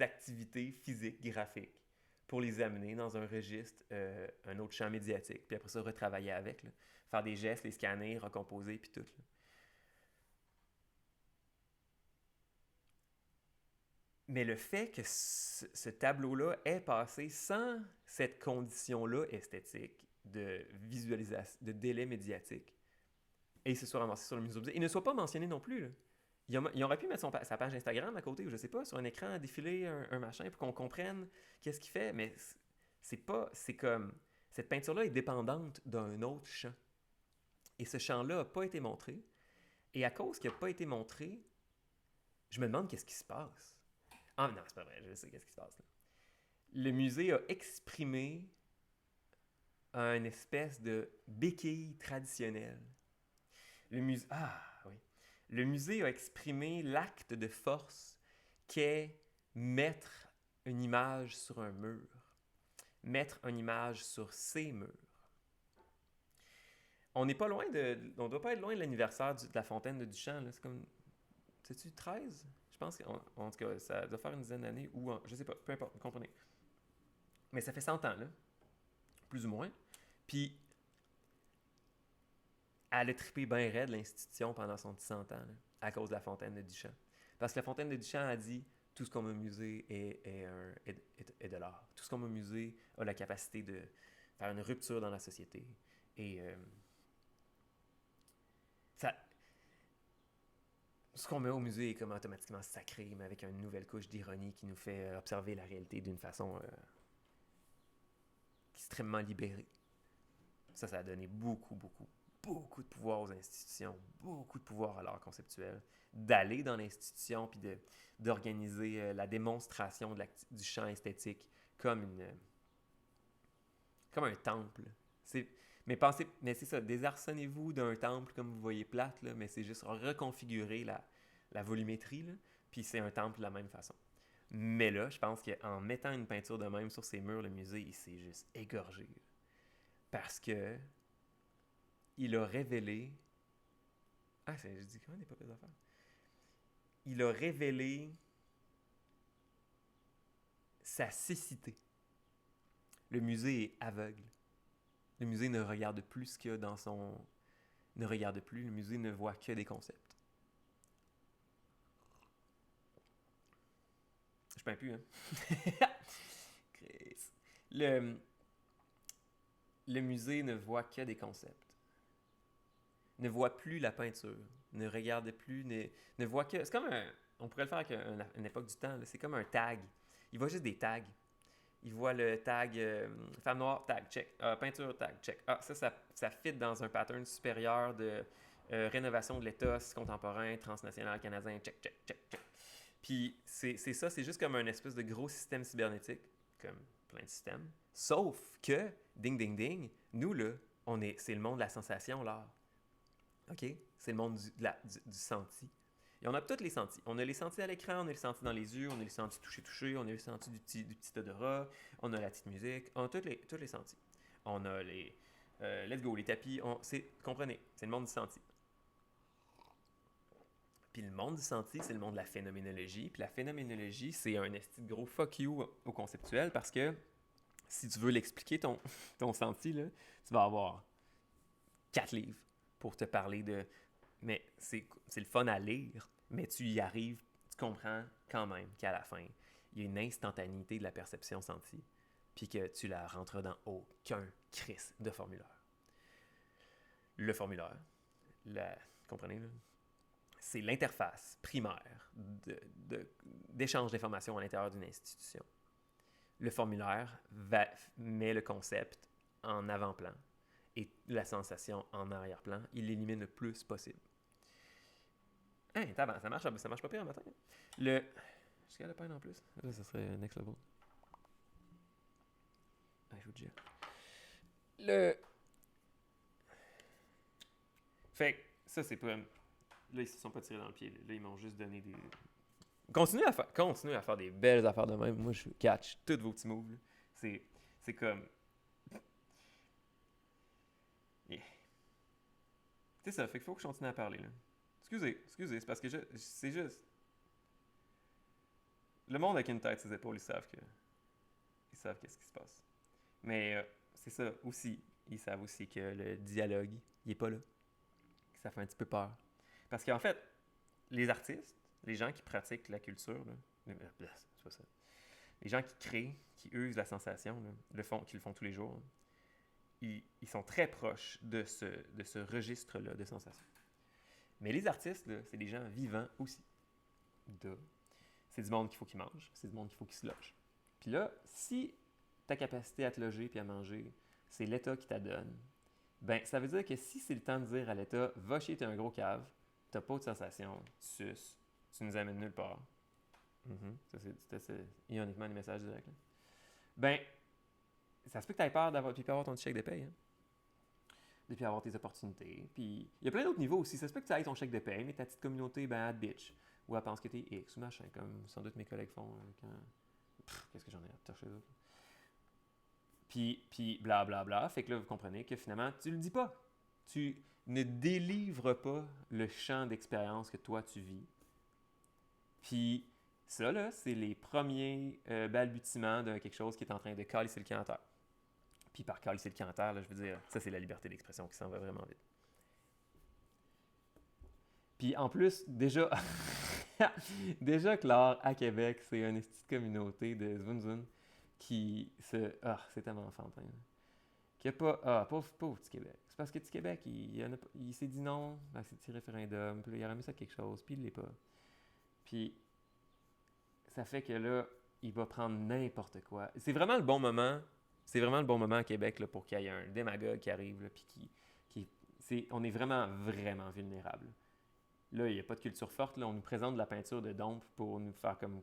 activités physiques, graphiques, pour les amener dans un registre, un autre champ médiatique, puis après ça, retravailler avec, là. Faire des gestes, les scanner, recomposer, puis tout. Là. Mais le fait que ce tableau-là ait passé sans cette condition-là esthétique de visualisation, de délai médiatique, et il se soit ramassé sur le musée, il ne soit pas mentionné non plus, là. Il aurait pu mettre sa page Instagram à côté, ou je sais pas, sur un écran, défiler un machin pour qu'on comprenne qu'est-ce qu'il fait, mais c'est comme, cette peinture-là est dépendante d'un autre champ. Et ce champ-là n'a pas été montré. Et à cause qu'il n'a pas été montré, je me demande qu'est-ce qui se passe. Ah non, c'est pas vrai, je sais qu'est-ce qui se passe là. Le musée a exprimé une espèce de béquille traditionnelle. Le musée a exprimé l'acte de force qu'est mettre une image sur un mur. Mettre une image sur ces murs. On n'est pas loin on doit pas être loin de l'anniversaire de la fontaine de Duchamp. Là. C'est comme... C'est-tu 13? Je pense qu'en tout cas, ça doit faire une dizaine d'années ou... je sais pas, peu importe, vous comprenez. Mais ça fait 100 ans, là. Plus ou moins. Puis, elle a trippé bien raide l'institution pendant son petit 100 ans, là, à cause de la fontaine de Duchamp. Parce que la fontaine de Duchamp a dit tout ce qu'on m'a musée est de l'art. Tout ce qu'on m'a musée a la capacité de faire une rupture dans la société. Et ce qu'on met au musée est comme automatiquement sacré, mais avec une nouvelle couche d'ironie qui nous fait observer la réalité d'une façon extrêmement libérée. Ça a donné beaucoup de pouvoir aux institutions, beaucoup de pouvoir à l'art conceptuel, d'aller dans l'institution puis d'organiser la démonstration du champ esthétique comme un temple. Mais c'est ça, désarçonnez-vous d'un temple comme vous voyez plate, là, mais c'est juste reconfigurer la volumétrie, là, puis c'est un temple de la même façon. Mais là, je pense qu'en mettant une peinture de même sur ses murs, le musée, il s'est juste égorgé. Parce que il a révélé... je dis comment des papiers d'affaires? Il a révélé sa cécité. Le musée est aveugle. Le musée ne regarde plus ce qu'il y a dans son... Ne regarde plus, le musée ne voit que des concepts. Je peins plus, hein? Le musée ne voit que des concepts. Ne voit plus la peinture. Ne regarde plus, ne voit que... C'est comme on pourrait le faire avec une époque du temps, là, c'est comme un tag. Il voit juste des tags. il voit le tag femme noire, tag, check. Peinture, tag, check. Ça fit dans un pattern supérieur de rénovation de l'Éthos contemporain, transnational, canadien, check, check, check, check. Puis c'est ça, c'est juste comme un espèce de gros système cybernétique, comme plein de systèmes. Sauf que, ding, ding, ding, nous, là, c'est le monde de la sensation, l'art. OK? C'est le monde du senti. Et on a tous les sentis. On a les sentis à l'écran, on a les sentis dans les yeux, on a les sentis toucher, on a les sentis du petit odorat, on a la petite musique, on a tous les sentis. On a les let's go, les tapis. Comprenez, c'est le monde du senti. Puis le monde du senti, c'est le monde de la phénoménologie. Puis la phénoménologie, c'est un esti de gros fuck you au conceptuel parce que si tu veux l'expliquer, ton senti, là, tu vas avoir 4 livres pour te parler de... Mais c'est le fun à lire, mais tu y arrives, tu comprends quand même qu'à la fin, il y a une instantanéité de la perception sentie, puis que tu la rentres dans aucun crisse de formulaire. Le formulaire, comprenez, là? C'est l'interface primaire d'échange d'informations à l'intérieur d'une institution. Le formulaire met le concept en avant-plan et la sensation en arrière-plan. Il l'élimine le plus possible. Hein, ça marche pas pire un matin. Est-ce qu'il y a le pain en plus? Là, ça serait next level. Je vous dis. Fait que ça, c'est pas... Là, ils se sont pas tirés dans le pied. Là, ils m'ont juste donné des... Continuez à faire des belles affaires de même. Moi, je catch tous vos petits moves. C'est comme... Yeah. C'est ça, fait qu'il faut que je continue à parler, là. Excusez, c'est parce que c'est juste... Le monde avec une tête sur ses épaules, ils savent qu'est-ce qui se passe. Mais c'est ça aussi. Ils savent aussi que le dialogue, il est pas là. Que ça fait un petit peu peur. Parce qu'en fait, les artistes, les gens qui pratiquent la culture, là, c'est pas ça. Les gens qui créent, qui usent la sensation, là, qui le font tous les jours, ils sont très proches de ce registre-là de sensations. Mais les artistes, là, c'est des gens vivants aussi. C'est du monde qu'il faut qu'ils mangent, c'est du monde qu'il faut qu'ils se logent. Puis là, si ta capacité à te loger puis à manger, c'est l'État qui t'adonne, ben ça veut dire que si c'est le temps de dire à l'État, va chier, t'es un gros cave, t'as pas de sensation, tu suces, tu nous amènes nulle part. Ça, c'est ironiquement les messages directs. Là. Ben, ça se peut que t'aies peur d'avoir ton petit chèque de paye. Hein? Et puis avoir tes opportunités. Puis il y a plein d'autres niveaux aussi. Ça se peut que tu ailles ton chèque de paye, mais ta petite communauté, ben, elle bitch. Ou elle pense que t'es X ou machin, comme sans doute mes collègues font quand... qu'est-ce que j'en ai à torcher d'autres? Puis blablabla. Fait que là, vous comprenez que finalement, tu le dis pas. Tu ne délivres pas le champ d'expérience que toi, tu vis. Puis ça, là, c'est les premiers balbutiements de quelque chose qui est en train de calisser le camp à terre. Puis par calisser le camp à terre, là, je veux dire, ça, c'est la liberté d'expression qui s'en va vraiment vite. Puis en plus, déjà que l'art à Québec, c'est une petite communauté de zun qui se... c'est tellement enfantin. Qu'il n'y a pas... pauvre petit Québec. C'est parce que petit Québec, il s'est dit non à ces petits référendums, puis là, il aurait mis ça quelque chose, puis il ne l'est pas. Puis ça fait que là, il va prendre n'importe quoi. C'est vraiment le bon moment. C'est vraiment le bon moment à Québec là, pour qu'il y ait un démagogue qui arrive, là, puis on est vraiment, vraiment vulnérable. Là, il n'y a pas de culture forte. Là, on nous présente de la peinture de Dompe pour nous faire comme...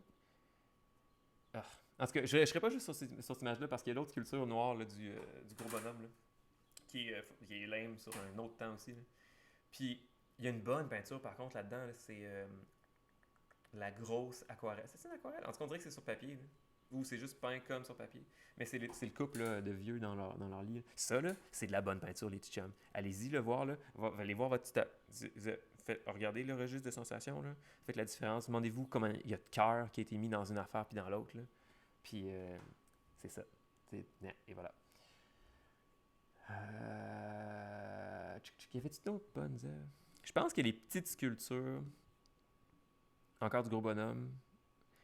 En tout cas, je ne serais pas juste sur cette image-là parce qu'il y a l'autre culture noire là, du gros bonhomme là, qui est lame sur un autre temps aussi. Là. Puis, il y a une bonne peinture, par contre, là-dedans. Là, c'est la grosse aquarelle. C'est une aquarelle? En tout cas, on dirait que c'est sur papier. Là. Ou c'est juste peint comme sur papier. Mais c'est le couple là, de vieux dans leur lit. Là. Ça, là, c'est de la bonne peinture, les petits chums. Allez-y le voir. Là. Allez voir votre regardez le registre de sensations. Là. Faites la différence. Demandez-vous comment il y a de cœur qui a été mis dans une affaire puis dans l'autre. Là. Puis, c'est ça. Et voilà. Y avait-tu d'autres bonnes œuvres? Je pense que les petites sculptures, encore du gros bonhomme,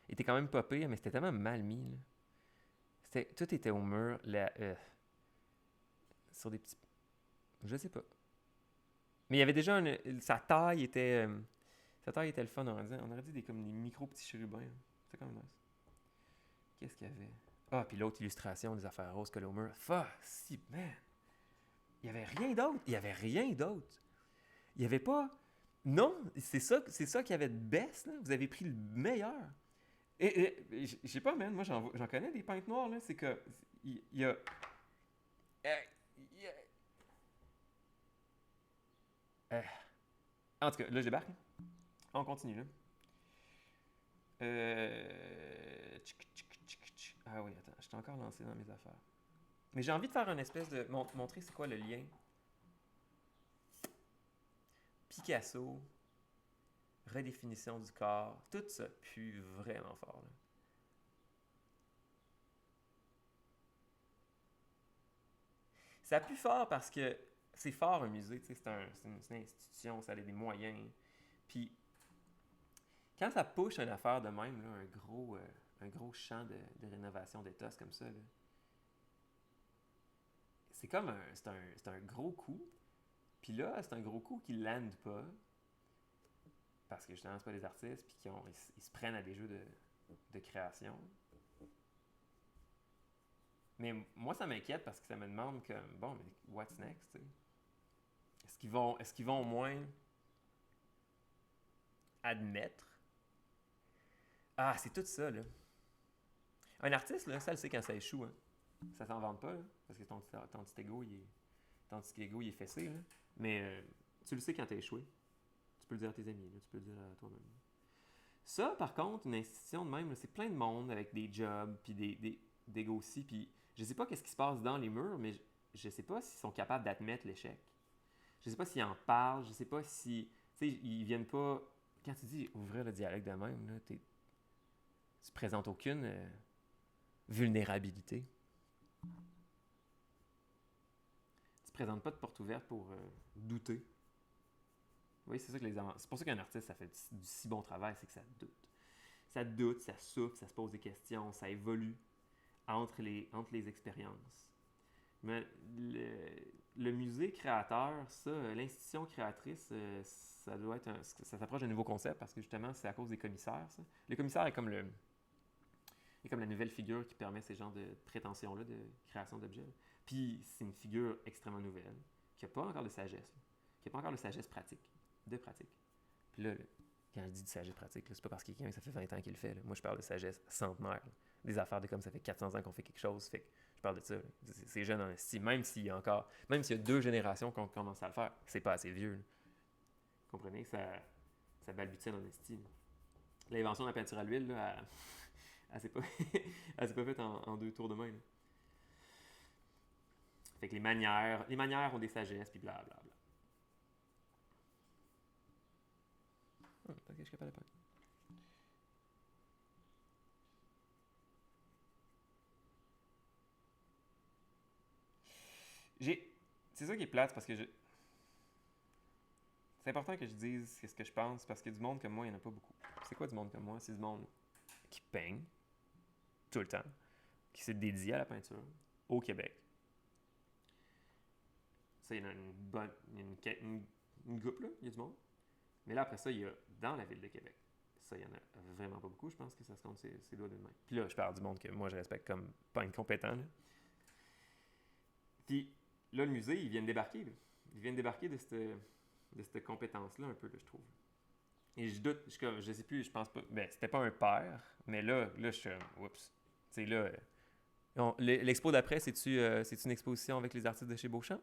étaient quand même pas pires, mais c'était tellement mal mis. Là. Tout était au mur. Sur des petits... Je sais pas. Mais il y avait déjà sa taille était le fun. On aurait dit comme des micro petits chérubins. Hein. C'était quand même nice. Qu'est-ce qu'il y avait? Ah, puis l'autre illustration des affaires roses collées au mur. Fuck, si, man. Il y avait rien d'autre. Il y avait rien d'autre. Il y avait pas... Non, c'est ça qu'il y avait de best, là. Vous avez pris le meilleur. Je sais pas, man, moi j'en connais des peintres noirs, là. C'est que... Il y a... il y a- En tout cas, là, je débarque. On continue, là. Ah oui, attends, je t'ai encore lancé dans mes affaires. Mais j'ai envie de faire une espèce de... montrer c'est quoi le lien. Picasso, redéfinition du corps, tout ça pue vraiment fort, là. Ça pue fort parce que c'est fort un musée, tu sais, c'est une institution, ça a des moyens. Puis quand ça push une affaire de même, là, un gros champ de rénovation d'éthos comme ça, là, c'est comme c'est un gros coup. Puis là, c'est un gros coup qui lande pas parce que justement, c'est pas des artistes puis ils se prennent à des jeux de création. Mais moi, ça m'inquiète parce que ça me demande comme, bon, mais what's next, tu sais? Est-ce qu'ils vont au moins admettre? Ah, c'est tout ça, là. Un artiste, là, ça le sait quand ça échoue, hein. Ça s'en vante pas, là, parce que ton petit ego, il est fessé, là. Mais tu le sais quand t'as échoué. Tu peux le dire à tes amis, là, tu peux le dire à toi-même. Ça, par contre, une institution de même, là, c'est plein de monde avec des jobs, puis des gars aussi, puis je sais pas qu'est-ce qui se passe dans les murs, mais je sais pas s'ils sont capables d'admettre l'échec. Je sais pas s'ils en parlent, je sais pas si... Tu sais, ils viennent pas... Quand tu dis ouvrir le dialogue de même, là, tu présentes aucune vulnérabilité. Tu présentes pas de porte ouverte pour douter. Oui, c'est ça que c'est pour ça qu'un artiste, ça fait du si bon travail, c'est que ça doute. Ça doute, ça souffre, ça se pose des questions, ça évolue entre les expériences. Mais le musée créateur, ça, l'institution créatrice, ça doit être ça s'approche d'un nouveau concept parce que justement, c'est à cause des commissaires, ça. Le commissaire est comme la nouvelle figure qui permet ces genres de prétentions-là de création d'objets. Puis c'est une figure extrêmement nouvelle, qui n'a pas encore de sagesse, là, qui n'a pas encore de sagesse pratique, de pratique. Puis là, quand je dis de sagesse pratique, là, c'est pas parce qu'il y a quelqu'un ça fait 20 ans qu'il le fait. Là. Moi, je parle de sagesse centenaire. Là. Des affaires de comme ça fait 400 ans qu'on fait quelque chose. Fait que je parle de ça. Là. C'est jeune en estime. Même s'il y a 2 générations qu'on commence à le faire, c'est pas assez vieux. Là. Vous comprenez? Ça balbutie en estime. L'invention de la peinture à l'huile, là, elle s'est pas, elle s'est pas faite en 2 tours de main. Là. Fait que les manières ont des sagesses, puis blablabla. Peut-être que je suis capable de peindre. C'est ça qui est plate parce que c'est important que je dise ce que je pense parce que du monde comme moi, il n'y en a pas beaucoup. C'est quoi du monde comme moi? C'est du monde qui peigne tout le temps, qui s'est dédié à la peinture au Québec. Ça, il y en a une bonne. Il y a une groupe, là, il y a du monde. Mais là, après ça, il y a dans la ville de Québec. Ça, il y en a vraiment pas beaucoup. Je pense que ça se compte ses doigts d'une main. Puis là, je parle du monde que moi, je respecte comme pas incompétent. Là. Puis là, le musée, ils viennent débarquer. Là. Ils viennent débarquer de cette compétence-là, un peu, là, je trouve. Et je doute, je sais plus, je pense pas. Ben, c'était pas un père, mais là je suis. Oups. Tu sais, là. L'expo d'après, c'est une exposition avec les artistes de chez Beauchamp?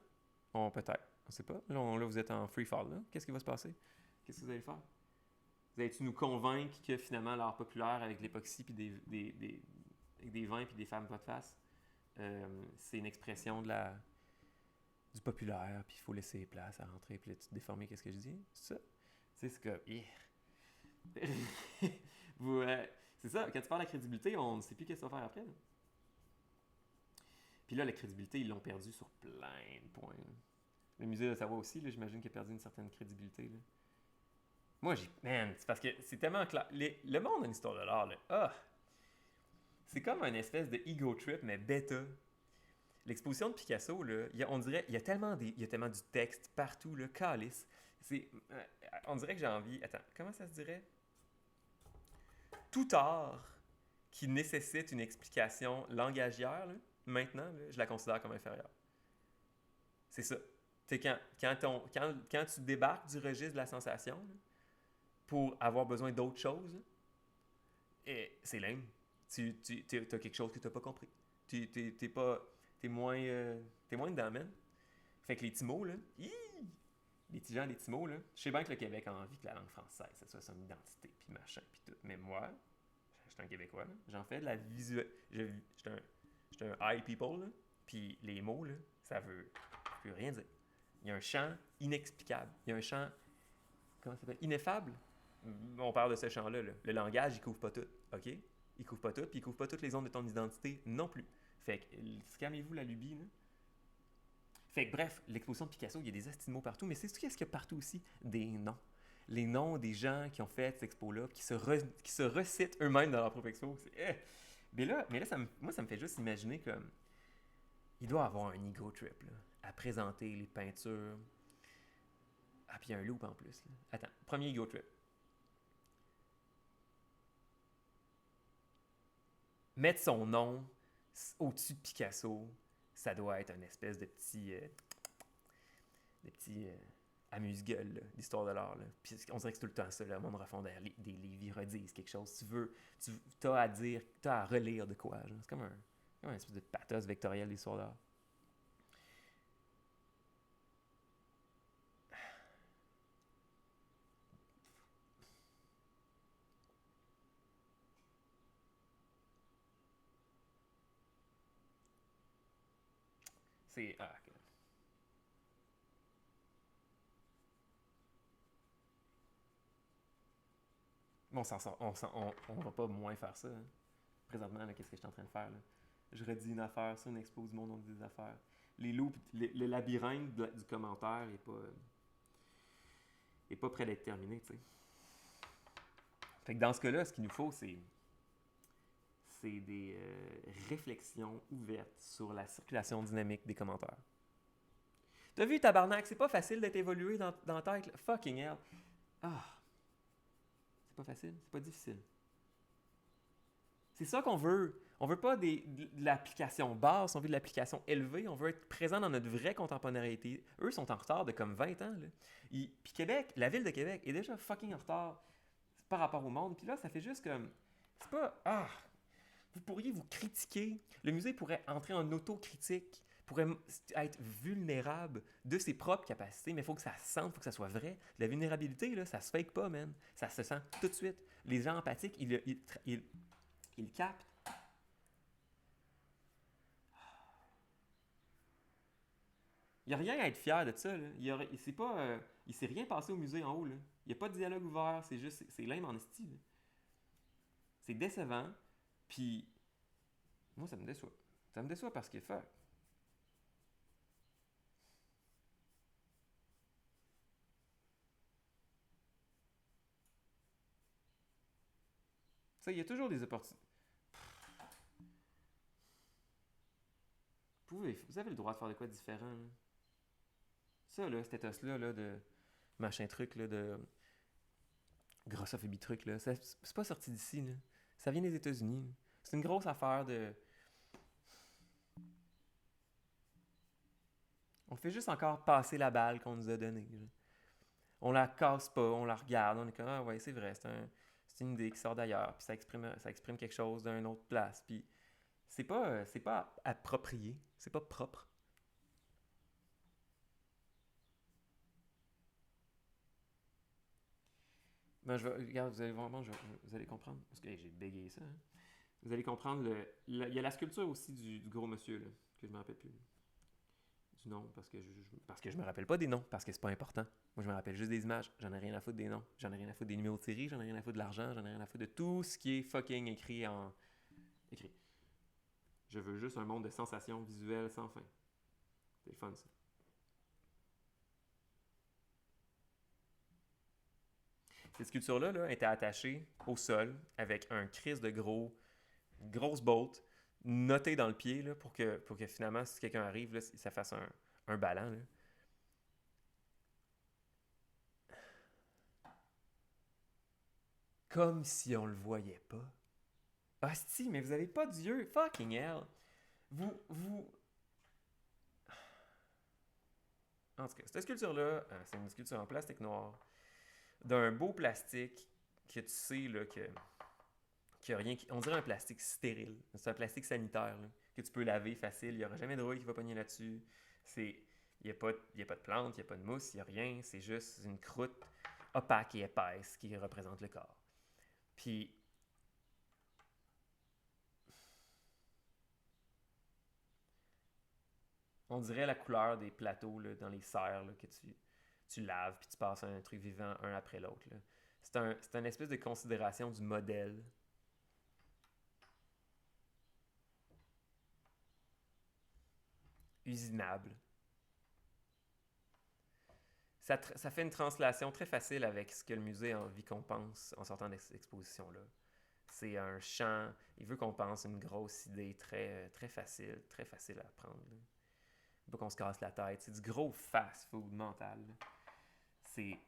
Peut-être. On sait pas. Là, vous êtes en free fall. Là. Qu'est-ce qui va se passer? Qu'est-ce que vous allez faire? Vous allez-tu nous convaincre que finalement l'art populaire avec l'époxy puis avec des vins puis des femmes pas de face, c'est une expression du populaire puis il faut laisser place à rentrer puis là, tu te déformer qu'est-ce que je dis? C'est ça? Tu sais, c'est que... c'est ça, quand tu parles de la crédibilité, on ne sait plus qu'est-ce qu'on va faire après. Là. Puis là, la crédibilité, ils l'ont perdu sur plein de points. Là. Le musée d'Ottawa aussi, là, j'imagine qu'il a perdu une certaine crédibilité. Là. Moi, Man, c'est parce que c'est tellement clair. Le monde a une histoire de l'art, là. C'est comme un espèce de ego trip, mais bêta. L'exposition de Picasso, là, on dirait, il y a tellement du texte partout, là, calice. On dirait que j'ai envie... Attends, comment ça se dirait? Tout art qui nécessite une explication langagière, là, maintenant, là, je la considère comme inférieure. C'est ça. C'est quand tu débarques du registre de la sensation là, pour avoir besoin d'autre chose, c'est lame. T'as quelque chose que tu n'as pas compris. T'es pas. T'es moins dedans, man. Fait que les petits mots, là, les petits gens, les petits mots, là, je sais bien que le Québec a envie que la langue française, ça soit son identité, puis machin, puis tout. Mais moi, je suis un Québécois, là, j'en fais de la visuelle. J'étais un high people, là, puis les mots, là, ça veut rien dire. Il y a un champ inexplicable. Il y a un champ, comment ça s'appelle, ineffable. On parle de ce champ-là. Là. Le langage, il couvre pas tout, OK? Il couvre pas tout, puis il couvre pas toutes les zones de ton identité non plus. Fait que, calmez-vous la lubie, là. Fait que, bref, l'exposition de Picasso, il y a des astimes mots partout, mais c'est ce qu'il y a partout aussi? Des noms. Les noms des gens qui ont fait cette expo-là, qui se recitent eux-mêmes dans leur propre expo. Mais là moi, ça me fait juste imaginer comme... Il doit avoir un ego trip, là, à présenter les peintures. Ah, puis il y a un loop en plus. Là. Attends, premier ego trip. Mettre son nom au-dessus de Picasso, ça doit être une espèce de petit amuse-gueule d'histoire de l'art. Là. Puis on dirait que c'est tout le temps ça, le monde refond des livres, ils redisent quelque chose. T'as à dire, t'as à relire de quoi. Genre. C'est comme une espèce de pathos vectoriel d'histoire de l'art. C'est... Ah, ok. Bon, on va pas moins faire ça. Hein. Présentement, là, qu'est-ce que je suis en train de faire? Là? Je redis une affaire, ça, une expo du monde, on dit des affaires. Les loops, le labyrinthe du commentaire est pas prêt d'être terminé, tu sais. Fait que dans ce cas-là, ce qu'il nous faut, c'est des réflexions ouvertes sur la circulation dynamique des commentaires. T'as vu, tabarnak, c'est pas facile d'être évolué dans la tête. Là. Fucking hell. Ah, c'est pas facile, c'est pas difficile. C'est ça qu'on veut. On veut pas de l'application basse, on veut de l'application élevée, on veut être présent dans notre vraie contemporanéité. Eux sont en retard de comme 20 ans. Là. Puis Québec, la ville de Québec est déjà fucking en retard par rapport au monde. Puis là, ça fait juste comme... C'est pas... Ah! Vous pourriez vous critiquer. Le musée pourrait entrer en autocritique, pourrait être vulnérable de ses propres capacités, mais il faut que ça se sente, il faut que ça soit vrai. La vulnérabilité, là, ça se fake pas, man. Ça se sent tout de suite. Les gens empathiques, ils captent. Il n'y a rien à être fier de ça. Là. Il s'est rien passé au musée en haut. Là. Il n'y a pas de dialogue ouvert. C'est juste, c'est lame en esti. Là. C'est décevant. Puis, moi, ça me déçoit. Ça me déçoit parce qu'il est fait. Ça, il y a toujours des opportunités. Vous avez le droit de faire de quoi de différent. Là. Ça, là, cet éthos-là, là, de machin truc, là, de grossophobie truc, là, c'est pas sorti d'ici. Là. Ça vient des États-Unis. Là. C'est une grosse affaire de... On fait juste encore passer la balle qu'on nous a donnée. Là. On la casse pas, on la regarde, on est comme, ah ouais, c'est vrai, c'est une idée qui sort d'ailleurs, puis ça exprime quelque chose d'une autre place, puis c'est pas approprié, c'est pas propre. Ben, regarde, vous allez vraiment, vous allez comprendre, parce que hey, j'ai bégayé ça, hein. Vous allez comprendre, il y a la sculpture aussi du gros monsieur, là, que je me rappelle plus du nom, parce que je me rappelle pas des noms, parce que c'est pas important. Moi, je me rappelle juste des images, j'en ai rien à foutre des noms, j'en ai rien à foutre des numéros de série, j'en ai rien à foutre de l'argent, j'en ai rien à foutre de tout ce qui est fucking écrit. Je veux juste un monde de sensations visuelles sans fin. C'est le fun, ça. Cette sculpture-là là, était attachée au sol avec un crise de grosse bolt notée dans le pied là, pour que finalement, si quelqu'un arrive, là, ça fasse un ballon. Là. Comme si on le voyait pas. Hostie, mais vous avez pas d'yeux. Fucking hell. Vous... En tout cas, cette sculpture-là, c'est une sculpture en plastique noir d'un beau plastique que tu sais là, qu'il y a rien on dirait un plastique stérile. C'est un plastique sanitaire là, que tu peux laver facile. Il n'y aura jamais de rouille qui va pogner là-dessus. Il n'y a, y a pas de plante, il n'y a pas de mousse, il n'y a rien. C'est juste une croûte opaque et épaisse qui représente le corps. Puis, on dirait la couleur des plateaux là, dans les serres là, que tu laves puis tu passes un truc vivant un après l'autre. Là. C'est une espèce de considération du modèle usinable. Ça fait une translation très facile avec ce que le musée a envie qu'on pense en sortant de cette exposition-là. C'est un champ, il veut qu'on pense une grosse idée très facile à apprendre. Là. Il veut qu'on se casse la tête. C'est du gros fast-food mental. Là. C'est...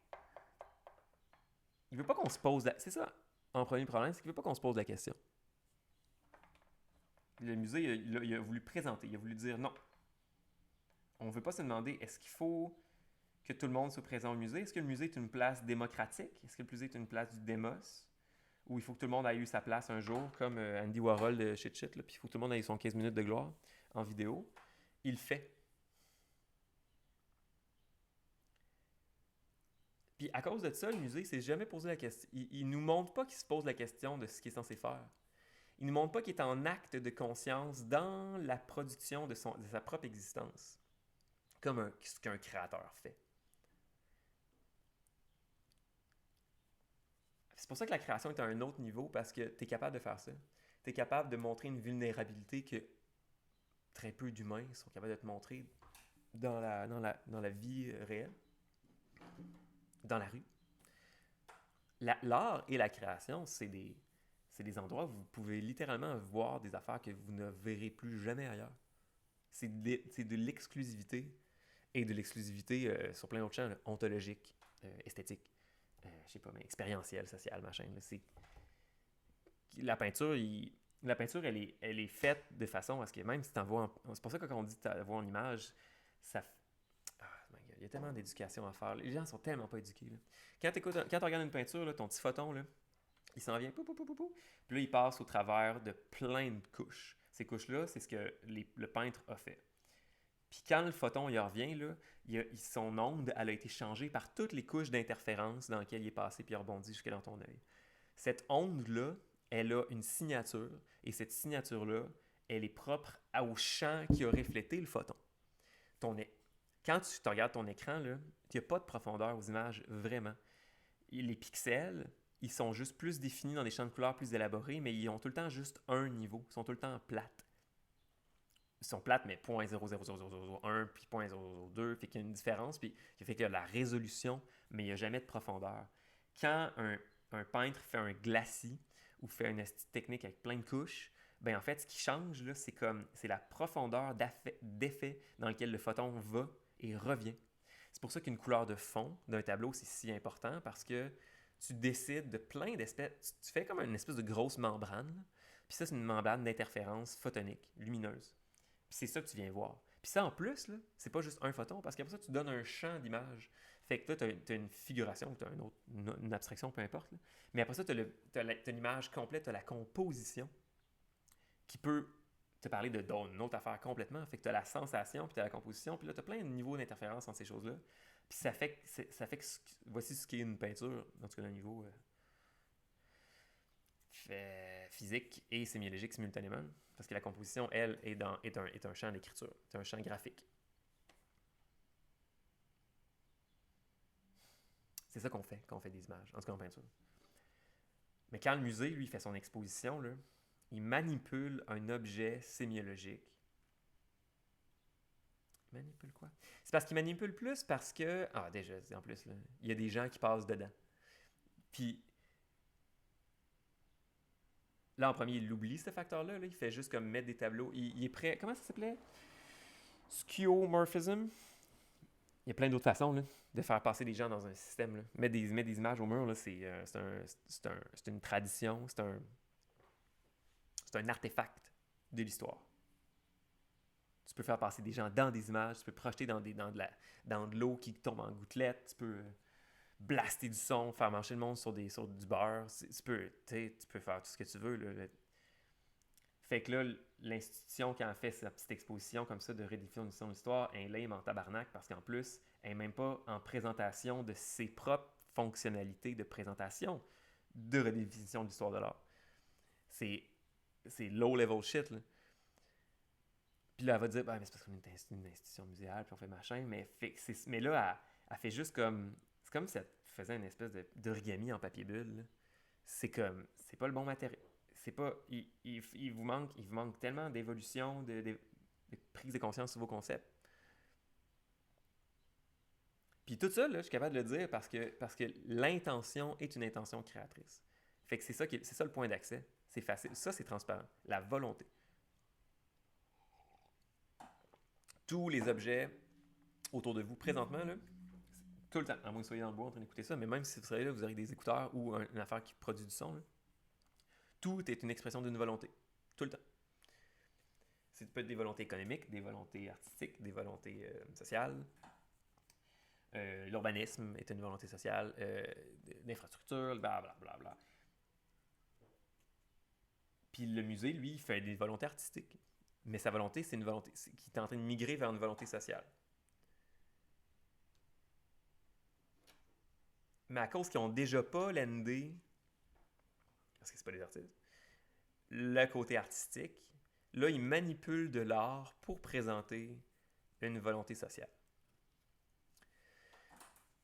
Il veut pas qu'on se pose la... C'est ça, en premier problème, c'est qu'il veut pas qu'on se pose la question. Le musée, il a voulu présenter, il a voulu dire non. On veut pas se demander, est-ce qu'il faut que tout le monde soit présent au musée? Est-ce que le musée est une place démocratique? Est-ce que le musée est une place du démos? Où il faut que tout le monde ait eu sa place un jour, comme Andy Warhol de Shit Shit, là, puis il faut que tout le monde ait eu son 15 minutes de gloire en vidéo. Il le fait. Puis à cause de ça, le musée s'est jamais posé la question. Il nous montre pas qu'il se pose la question de ce qu'il est censé faire. Il nous montre pas qu'il est en acte de conscience dans la production de sa propre existence, comme ce qu'un créateur fait. C'est pour ça que la création est à un autre niveau, parce que tu es capable de faire ça. Tu es capable de montrer une vulnérabilité que très peu d'humains sont capables de te montrer dans la vie réelle, dans la rue. L'art et la création, c'est des endroits où vous pouvez littéralement voir des affaires que vous ne verrez plus jamais ailleurs. C'est de l'exclusivité, et de l'exclusivité sur plein d'autres champs, là, ontologique, esthétique, je sais pas, mais expérientielle, sociale, machin. Là, la peinture, elle est faite de façon à ce que même si tu en vois... C'est pour ça que quand on dit tu vois en image, ça... il y a tellement d'éducation à faire. Les gens sont tellement pas éduqués. Là. Quand tu regardes une peinture, là, ton petit photon, là, il s'en vient, puis là, il passe au travers de plein de couches. Ces couches-là, c'est ce que le peintre a fait. Puis quand le photon il revient, là, son onde elle a été changée par toutes les couches d'interférence dans lesquelles il est passé puis il rebondit jusque dans ton œil. Cette onde-là, elle a une signature, et cette signature-là, elle est propre au champ qui a reflété le photon. Quand tu te regardes ton écran, il n'y a pas de profondeur aux images, vraiment. Les pixels, ils sont juste plus définis dans des champs de couleurs plus élaborés, mais ils ont tout le temps juste un niveau. Ils sont tout le temps plates. Ils sont plates, mais 0.00001 puis 0.002, fait qu'il y a une différence, puis qui fait qu'il y a de la résolution, mais il n'y a jamais de profondeur. Quand un peintre fait un glacis ou fait une technique avec plein de couches, ben en fait, ce qui change, là, c'est la profondeur d'effet dans lequel le photon va et revient. C'est pour ça qu'une couleur de fond d'un tableau, c'est si important, parce que tu décides de plein d'espèces. Tu fais comme une espèce de grosse membrane, là, puis ça, c'est une membrane d'interférence photonique, lumineuse. Puis c'est ça que tu viens voir. Puis ça, en plus, là, c'est pas juste un photon, parce qu'après ça, tu donnes un champ d'image. Fait que là, tu as une figuration, tu as une abstraction, peu importe. Là. Mais après ça, tu as l'image complète, tu as la composition qui peut te parler d'une autre affaire complètement. Fait que tu as la sensation, puis tu as la composition, puis là, tu as plein de niveaux d'interférence entre ces choses-là. Puis ça fait que voici ce qu'est une peinture, en tout cas, d'un niveau physique et sémiologique simultanément. Parce que la composition, elle, est un champ d'écriture, c'est un champ graphique. C'est ça qu'on fait quand on fait des images, en tout cas en peinture. Mais quand le musée, lui, fait son exposition, là, il manipule un objet sémiologique. Il manipule quoi? C'est parce qu'il manipule plus parce que... Ah, déjà, en plus, là, il y a des gens qui passent dedans. Puis, là, en premier, il oublie ce facteur-là. Là. Il fait juste comme mettre des tableaux. Il est prêt... Comment ça s'appelait? Skeuomorphism. Il y a plein d'autres façons là, de faire passer des gens dans un système. Là. Mettre des images au mur, là, c'est une tradition. c'est un artefact de l'histoire. Tu peux faire passer des gens dans des images, tu peux projeter dans de l'eau qui tombe en gouttelettes, tu peux blaster du son, faire marcher le monde sur du beurre. Tu peux faire tout ce que tu veux. Là. Fait que là, l'institution qui a fait sa petite exposition comme ça de redéfinition de l'histoire, elle est lame en tabarnak parce qu'en plus, elle n'est même pas en présentation de ses propres fonctionnalités de présentation de redéfinition de l'histoire de l'art. C'est low-level shit, là. Puis là, elle va dire, bah, mais c'est parce qu'on est une institution muséale, puis on fait machin, mais là, elle fait juste comme... C'est comme si elle faisait une espèce d'origami en papier bulle, là. C'est comme... C'est pas le bon matériel. C'est pas... Il vous manque tellement d'évolution, de prise de conscience sur vos concepts. Puis tout ça, là, je suis capable de le dire parce que l'intention est une intention créatrice. Fait que c'est ça le point d'accès. C'est facile. Ça, c'est transparent. La volonté. Tous les objets autour de vous présentement, là, tout le temps, à moins que vous soyez dans le bois en train d'écouter ça, mais même si vous serez là, vous aurez des écouteurs ou une affaire qui produit du son, là, tout est une expression d'une volonté. Tout le temps. Ça peut être des volontés économiques, des volontés artistiques, des volontés sociales. L'urbanisme est une volonté sociale, l'infrastructure, blablabla. Puis le musée, lui, il fait des volontés artistiques. Mais sa volonté, c'est une volonté qui est en train de migrer vers une volonté sociale. Mais à cause qu'ils n'ont déjà pas l'ND, parce que c'est pas des artistes, le côté artistique, là, ils manipulent de l'art pour présenter une volonté sociale.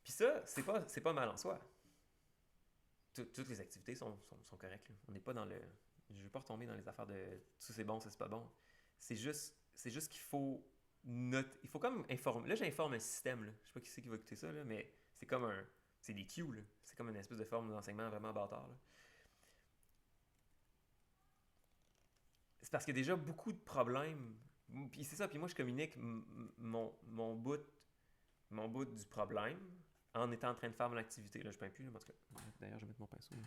Puis ça, c'est pas mal en soi. Toutes les activités sont correctes. Là. On n'est pas dans le... Je ne veux pas retomber dans les affaires de ça c'est bon, ça c'est pas bon. C'est juste qu'il faut il faut comme informer. Là, j'informe un système. Là. Je sais pas qui c'est qui va écouter ça, là, mais c'est comme un... C'est des cues, là. C'est comme une espèce de forme d'enseignement vraiment bâtard. Là. C'est parce qu'il y a déjà beaucoup de problèmes. Puis c'est ça, puis moi, je communique mon bout du problème en étant en train de faire mon activité. Là, je ne peins plus, là, en tout cas. D'ailleurs, je vais mettre mon pinceau. Là.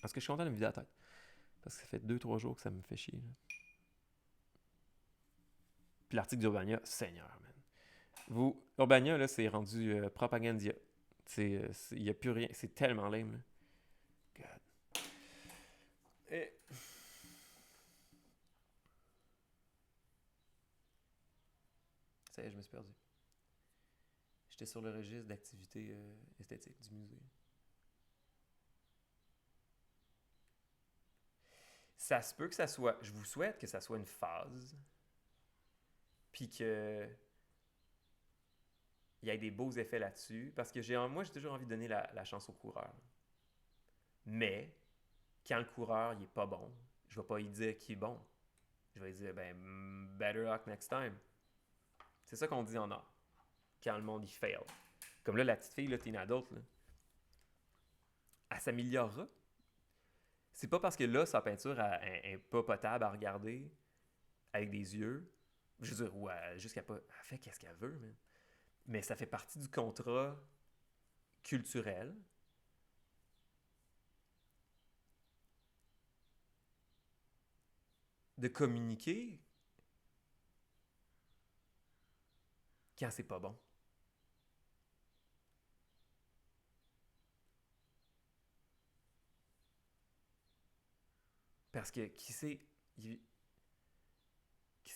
Parce que je suis content de me vider la tête. Parce que ça fait 2-3 jours que ça me fait chier. Là. Puis l'article d'Urbania, Seigneur, man. Urbania, là, c'est rendu propagandia. Il n'y a plus rien. C'est tellement lame, là. God. Et... Ça y est, je me suis perdu. J'étais sur le registre d'activités esthétiques du musée. Ça se peut que ça soit... Je vous souhaite que ça soit une phase, puis que il y ait des beaux effets là-dessus, parce que moi, j'ai toujours envie de donner la chance au coureur. Mais, quand le coureur, il est pas bon, je vais pas lui dire qu'il est bon. Je vais lui dire, better luck next time. C'est ça qu'on dit en art. Quand le monde, il fail. Comme là, la petite fille, là, t'es une adulte, là. Elle s'améliorera. C'est pas parce que là, sa peinture est pas potable à regarder avec des yeux. Je veux dire, ouais, juste qu'elle fait qu'est-ce qu'elle veut, man. Mais ça fait partie du contrat culturel. De communiquer quand c'est pas bon. Parce que qui c'est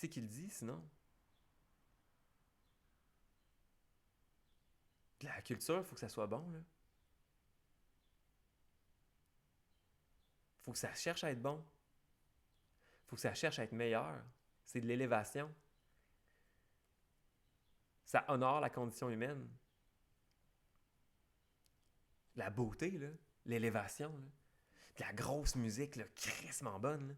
qui le dit sinon? La culture, il faut que ça soit bon, là. Faut que ça cherche à être bon. Faut que ça cherche à être meilleur. C'est de l'élévation. Ça honore la condition humaine. La beauté, là. L'élévation, là. De la grosse musique, là, crissement bonne, là.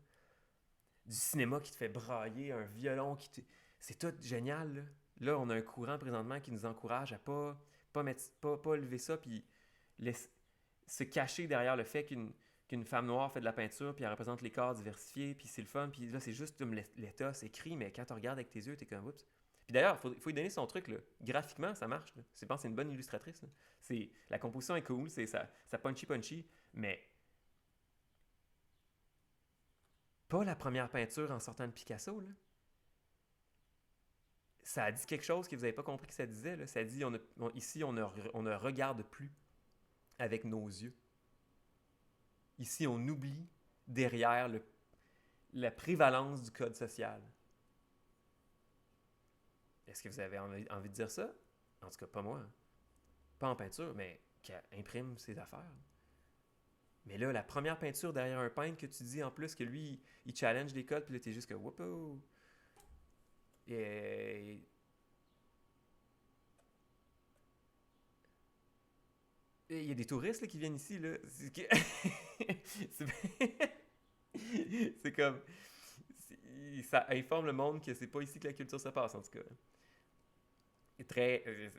Du cinéma qui te fait brailler, un violon qui te... C'est tout génial, là. Là, on a un courant présentement qui nous encourage à pas lever ça, puis se cacher derrière le fait qu'une femme noire fait de la peinture, puis elle représente les corps diversifiés, puis c'est le fun, puis là, c'est juste comme l'état, c'est écrit, mais quand tu regardes avec tes yeux, t'es comme, oups. Puis d'ailleurs, il faut lui donner son truc, là. Graphiquement, ça marche, là. Je pense que c'est une bonne illustratrice, là. La composition est cool, ça punchy, mais Pas la première peinture en sortant de Picasso, là. Ça a dit quelque chose que vous n'avez pas compris que ça disait, là. Ça dit, ici, on ne regarde plus avec nos yeux. Ici, on oublie derrière la prévalence du code social. Est-ce que vous avez envie de dire ça? En tout cas, pas moi. Pas en peinture, mais qui imprime ses affaires. Mais là, la première peinture derrière un peintre que tu dis en plus que lui, il challenge les codes, puis là, t'es juste que whoopoo. Et... Il y a des touristes là, qui viennent ici, là. C'est comme... Ça informe le monde que c'est pas ici que la culture se passe, en tout cas. Très...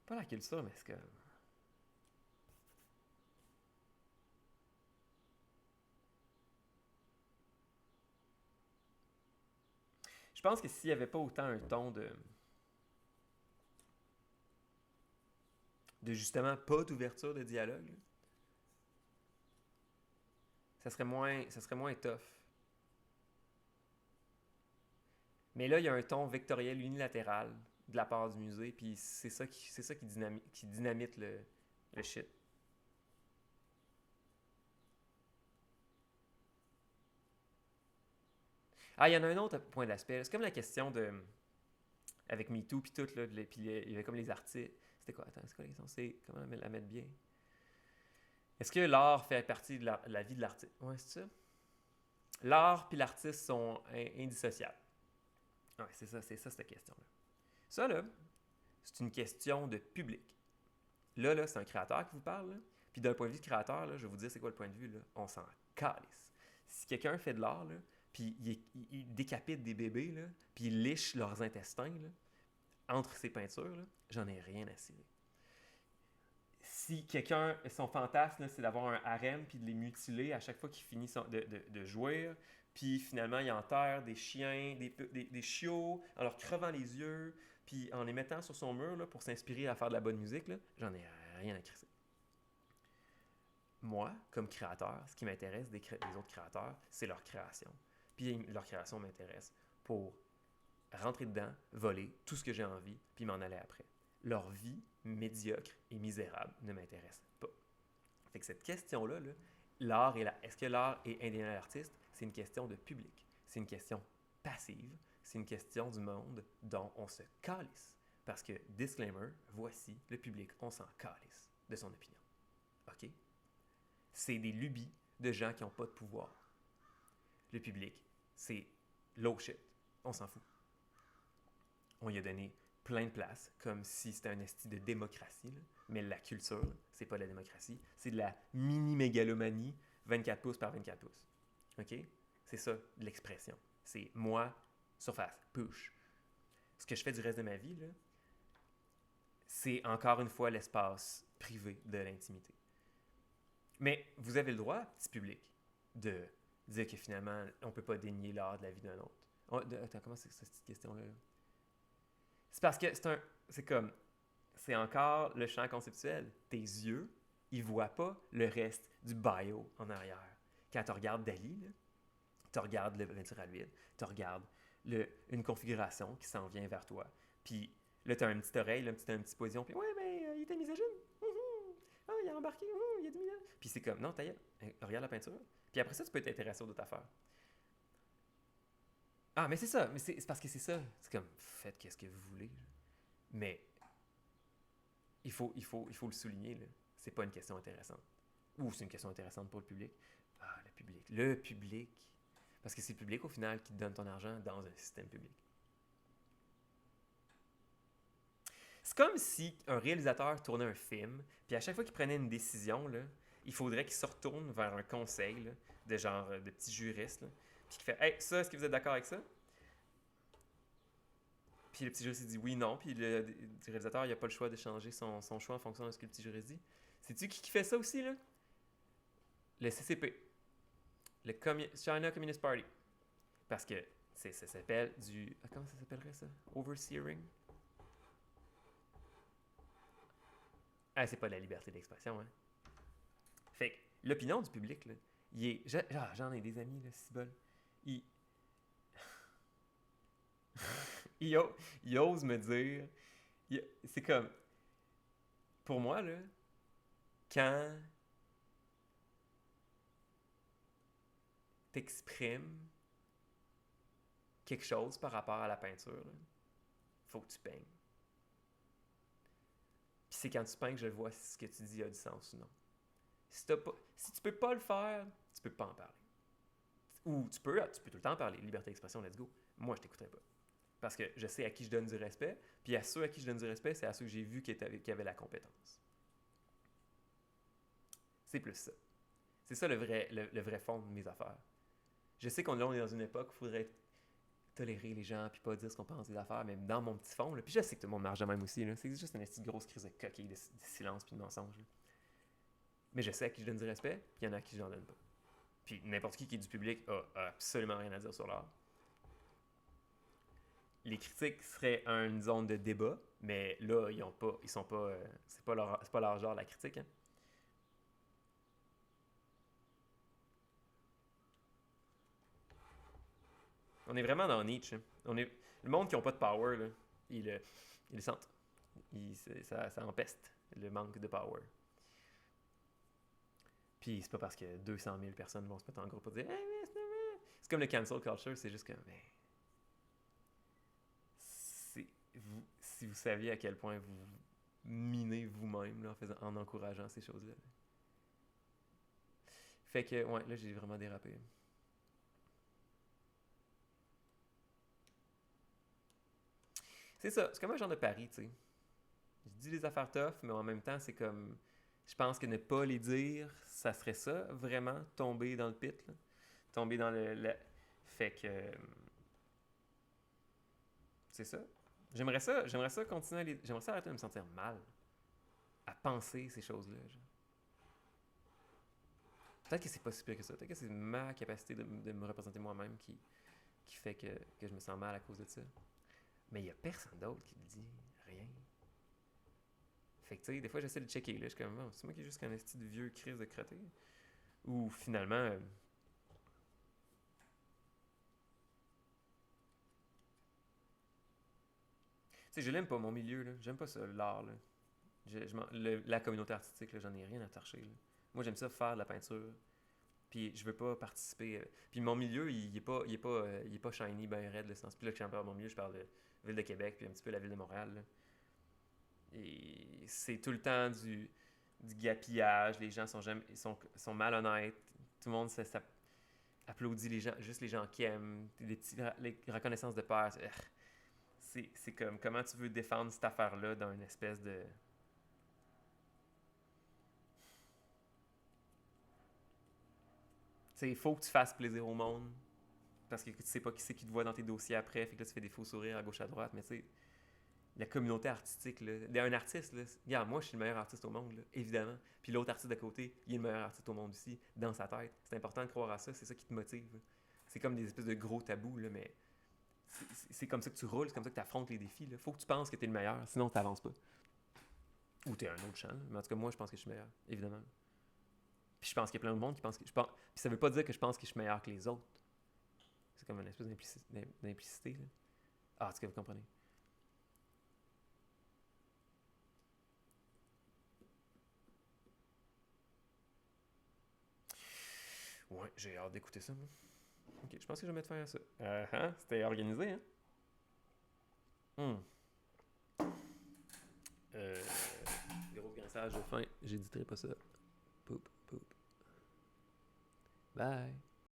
Pas la culture, mais c'est comme... Je pense que s'il n'y avait pas autant un ton de justement pas d'ouverture de dialogue, ça serait moins tough. Mais là, il y a un ton vectoriel unilatéral de la part du musée, puis c'est ça qui dynamite le shit. Ah, il y en a un autre point d'aspect. C'est comme la question de... Avec MeToo, puis tout, là, puis il y avait comme les artistes. C'était quoi? Attends, c'est quoi la question? C'est comment la mettre bien? Est-ce que l'art fait partie de la vie de l'artiste? Ouais, c'est ça. L'art puis l'artiste sont indissociables. Ouais, c'est ça cette question-là. Ça, là, c'est une question de public. Là, c'est un créateur qui vous parle, là. Puis d'un point de vue de créateur, là, je vais vous dire c'est quoi le point de vue, là. On s'en calisse. Si quelqu'un fait de l'art, là, puis il décapite des bébés, là, puis il liche leurs intestins, là, entre ses peintures, là, j'en ai rien à cirer. Si quelqu'un, son fantasme, là, c'est d'avoir un harem puis de les mutiler à chaque fois qu'il finit de jouir, puis finalement il enterre des chiens, des chiots, en leur crevant les yeux, puis en les mettant sur son mur là, pour s'inspirer à faire de la bonne musique, là, j'en ai rien à crisser. Moi, comme créateur, ce qui m'intéresse des autres créateurs, c'est leur création. Puis leur création m'intéresse pour rentrer dedans, voler tout ce que j'ai envie, puis m'en aller après. Leur vie médiocre et misérable ne m'intéresse pas. Fait que cette question-là, là, est-ce que l'art est indépendant de l'artiste? C'est une question de public. C'est une question passive. C'est une question du monde dont on se calisse. Parce que, disclaimer, voici, le public, on s'en calisse de son opinion. OK? C'est des lubies de gens qui n'ont pas de pouvoir. Le public, c'est low shit. On s'en fout. On y a donné plein de places, comme si c'était un esti de démocratie. Là. Mais la culture, c'est pas de la démocratie, c'est de la mini-mégalomanie 24 pouces par 24 pouces. OK? C'est ça, l'expression. C'est moi, surface, push. Ce que je fais du reste de ma vie, là, c'est encore une fois l'espace privé de l'intimité. Mais vous avez le droit, petit public, de dire que finalement, on peut pas dénier l'art de la vie d'un autre. Attends, comment c'est cette petite question-là? C'est parce que c'est encore le champ conceptuel. Tes yeux, ils voient pas le reste du bio en arrière. Quand tu regardes Dali, tu regardes le peinture à l'huile, tu regardes une configuration qui s'en vient vers toi. Puis là, tu as une petite oreille, là, un petit poison, puis ouais, mais il était misogyne. Ah, il a embarqué, il a dit mille. Puis c'est comme, non, regarde la peinture. Puis après ça, tu peux t'intéresser aux d'autres affaires. Ah, mais c'est ça, mais c'est parce que c'est ça. C'est comme, faites qu'est-ce que vous voulez. Mais il faut le souligner, là. C'est pas une question intéressante. Ou c'est une question intéressante pour le public. Ah, le public. Le public. Parce que c'est le public, au final, qui te donne ton argent dans un système public. C'est comme si un réalisateur tournait un film, puis à chaque fois qu'il prenait une décision, là, il faudrait qu'il se retourne vers un conseil là, de genre de petits juristes, là, puis qu'il fait Hey, ça, est-ce que vous êtes d'accord avec ça? Puis le petit juriste il dit oui, non, puis le réalisateur il n'a pas le choix de changer son choix en fonction de ce que le petit juriste dit. Sais-tu qui fait ça aussi, là? Le CCP, le China Communist Party. Parce que ça s'appelle du. Comment ça s'appellerait ça? Overseering? Ah, c'est pas de la liberté d'expression, hein. Fait que l'opinion du public, là, il est. J'en ai des amis, là, si bol. Ils, ils, ils osent me dire. C'est comme. Pour moi, là, quand t'exprimes quelque chose par rapport à la peinture, là, faut que tu peignes. Puis c'est quand tu peins que je vois si ce que tu dis a du sens ou non. Si tu peux pas le faire, tu peux pas en parler. Ou tu peux tout le temps parler. Liberté d'expression, let's go. Moi, je t'écouterai pas. Parce que je sais à qui je donne du respect. Puis à ceux à qui je donne du respect, c'est à ceux que j'ai vus qui avaient la compétence. C'est plus ça. C'est ça le vrai fond de mes affaires. Je sais qu'on est dans une époque où il faudrait tolérer les gens puis pas dire ce qu'on pense des affaires, mais dans mon petit fond, là, puis je sais que tout le monde marche de même aussi, là, c'est juste une petite grosse crise de coquille, de silence puis de mensonge. Là. Mais je sais à qui je donne du respect, puis il y en a à qui je n'en donne pas. Puis n'importe qui est du public a absolument rien à dire sur l'art. Les critiques seraient une zone de débat, mais là, ils sont pas, c'est pas leur genre la critique. Hein. On est vraiment dans Nietzsche. Hein. Le monde qui n'a pas de power, là, ils le sentent. Ça empeste le manque de power. Puis c'est pas parce que 200 000 personnes vont se mettre en groupe pour dire hey, mais c'est normal. C'est comme le cancel culture, c'est juste que si vous saviez à quel point vous minez vous-même là, en encourageant ces choses-là. Fait que, ouais, là, j'ai vraiment dérapé. C'est ça, c'est comme un genre de pari, tu sais. Je dis les affaires tough, mais en même temps, c'est comme. Je pense que ne pas les dire, ça serait ça, vraiment, tomber dans le pit, là. Tomber dans Fait que. C'est ça. J'aimerais ça continuer à les. J'aimerais ça arrêter de me sentir mal à penser ces choses-là. Genre. Peut-être que c'est pas si pire que ça. Peut-être que c'est ma capacité de me représenter moi-même qui fait que je me sens mal à cause de ça. Mais il y a personne d'autre qui me dit rien. Fait que tu sais, des fois j'essaie de checker. Là, je suis comme, bon, c'est moi qui est juste un esti de vieux crise de crotté. Ou finalement. Tu sais, je l'aime pas mon milieu. Là. J'aime pas ça, l'art. Là. La communauté artistique, là, j'en ai rien à torcher. Là. Moi, j'aime ça faire de la peinture. Puis je veux pas participer. Puis mon milieu, il est pas shiny, ben raide, le sens. Puis là, que j'en parle de mon milieu, je parle de ville de Québec, puis un petit peu la ville de Montréal. Là. Et c'est tout le temps du gapillage. Les gens sont malhonnêtes. Tout le monde applaudit juste les gens qui aiment. Les reconnaissances de père. C'est comme comment tu veux défendre cette affaire-là dans une espèce de. Tu sais, il faut que tu fasses plaisir au monde. Parce que tu sais pas qui c'est qui te voit dans tes dossiers après. Fait que là, tu fais des faux sourires à gauche à droite. Mais tu sais, la communauté artistique, là, un artiste, là, regarde, moi je suis le meilleur artiste au monde, là, évidemment. Puis l'autre artiste d'à côté, il est le meilleur artiste au monde aussi, dans sa tête. C'est important de croire à ça, c'est ça qui te motive. Là. C'est comme des espèces de gros tabous, là, mais c'est comme ça que tu roules, c'est comme ça que tu affrontes les défis. Là. Faut que tu penses que tu es le meilleur, sinon tu n'avances pas. Ou tu es un autre champ, là. Mais en tout cas, moi je pense que je suis meilleur, évidemment. Puis je pense qu'il y a plein de monde qui pense que. Puis ça veut pas dire que je pense que je suis meilleur que les autres. C'est comme une espèce d'implicité. Là. Ah, en tout cas, vous comprenez. Ouais, j'ai hâte d'écouter ça, moi. Ok, je pense que je vais mettre fin à ça. C'était organisé, hein? Hmm. Euh, gros grinçage de fin, j'éditerai pas ça. Poup, poup. Bye!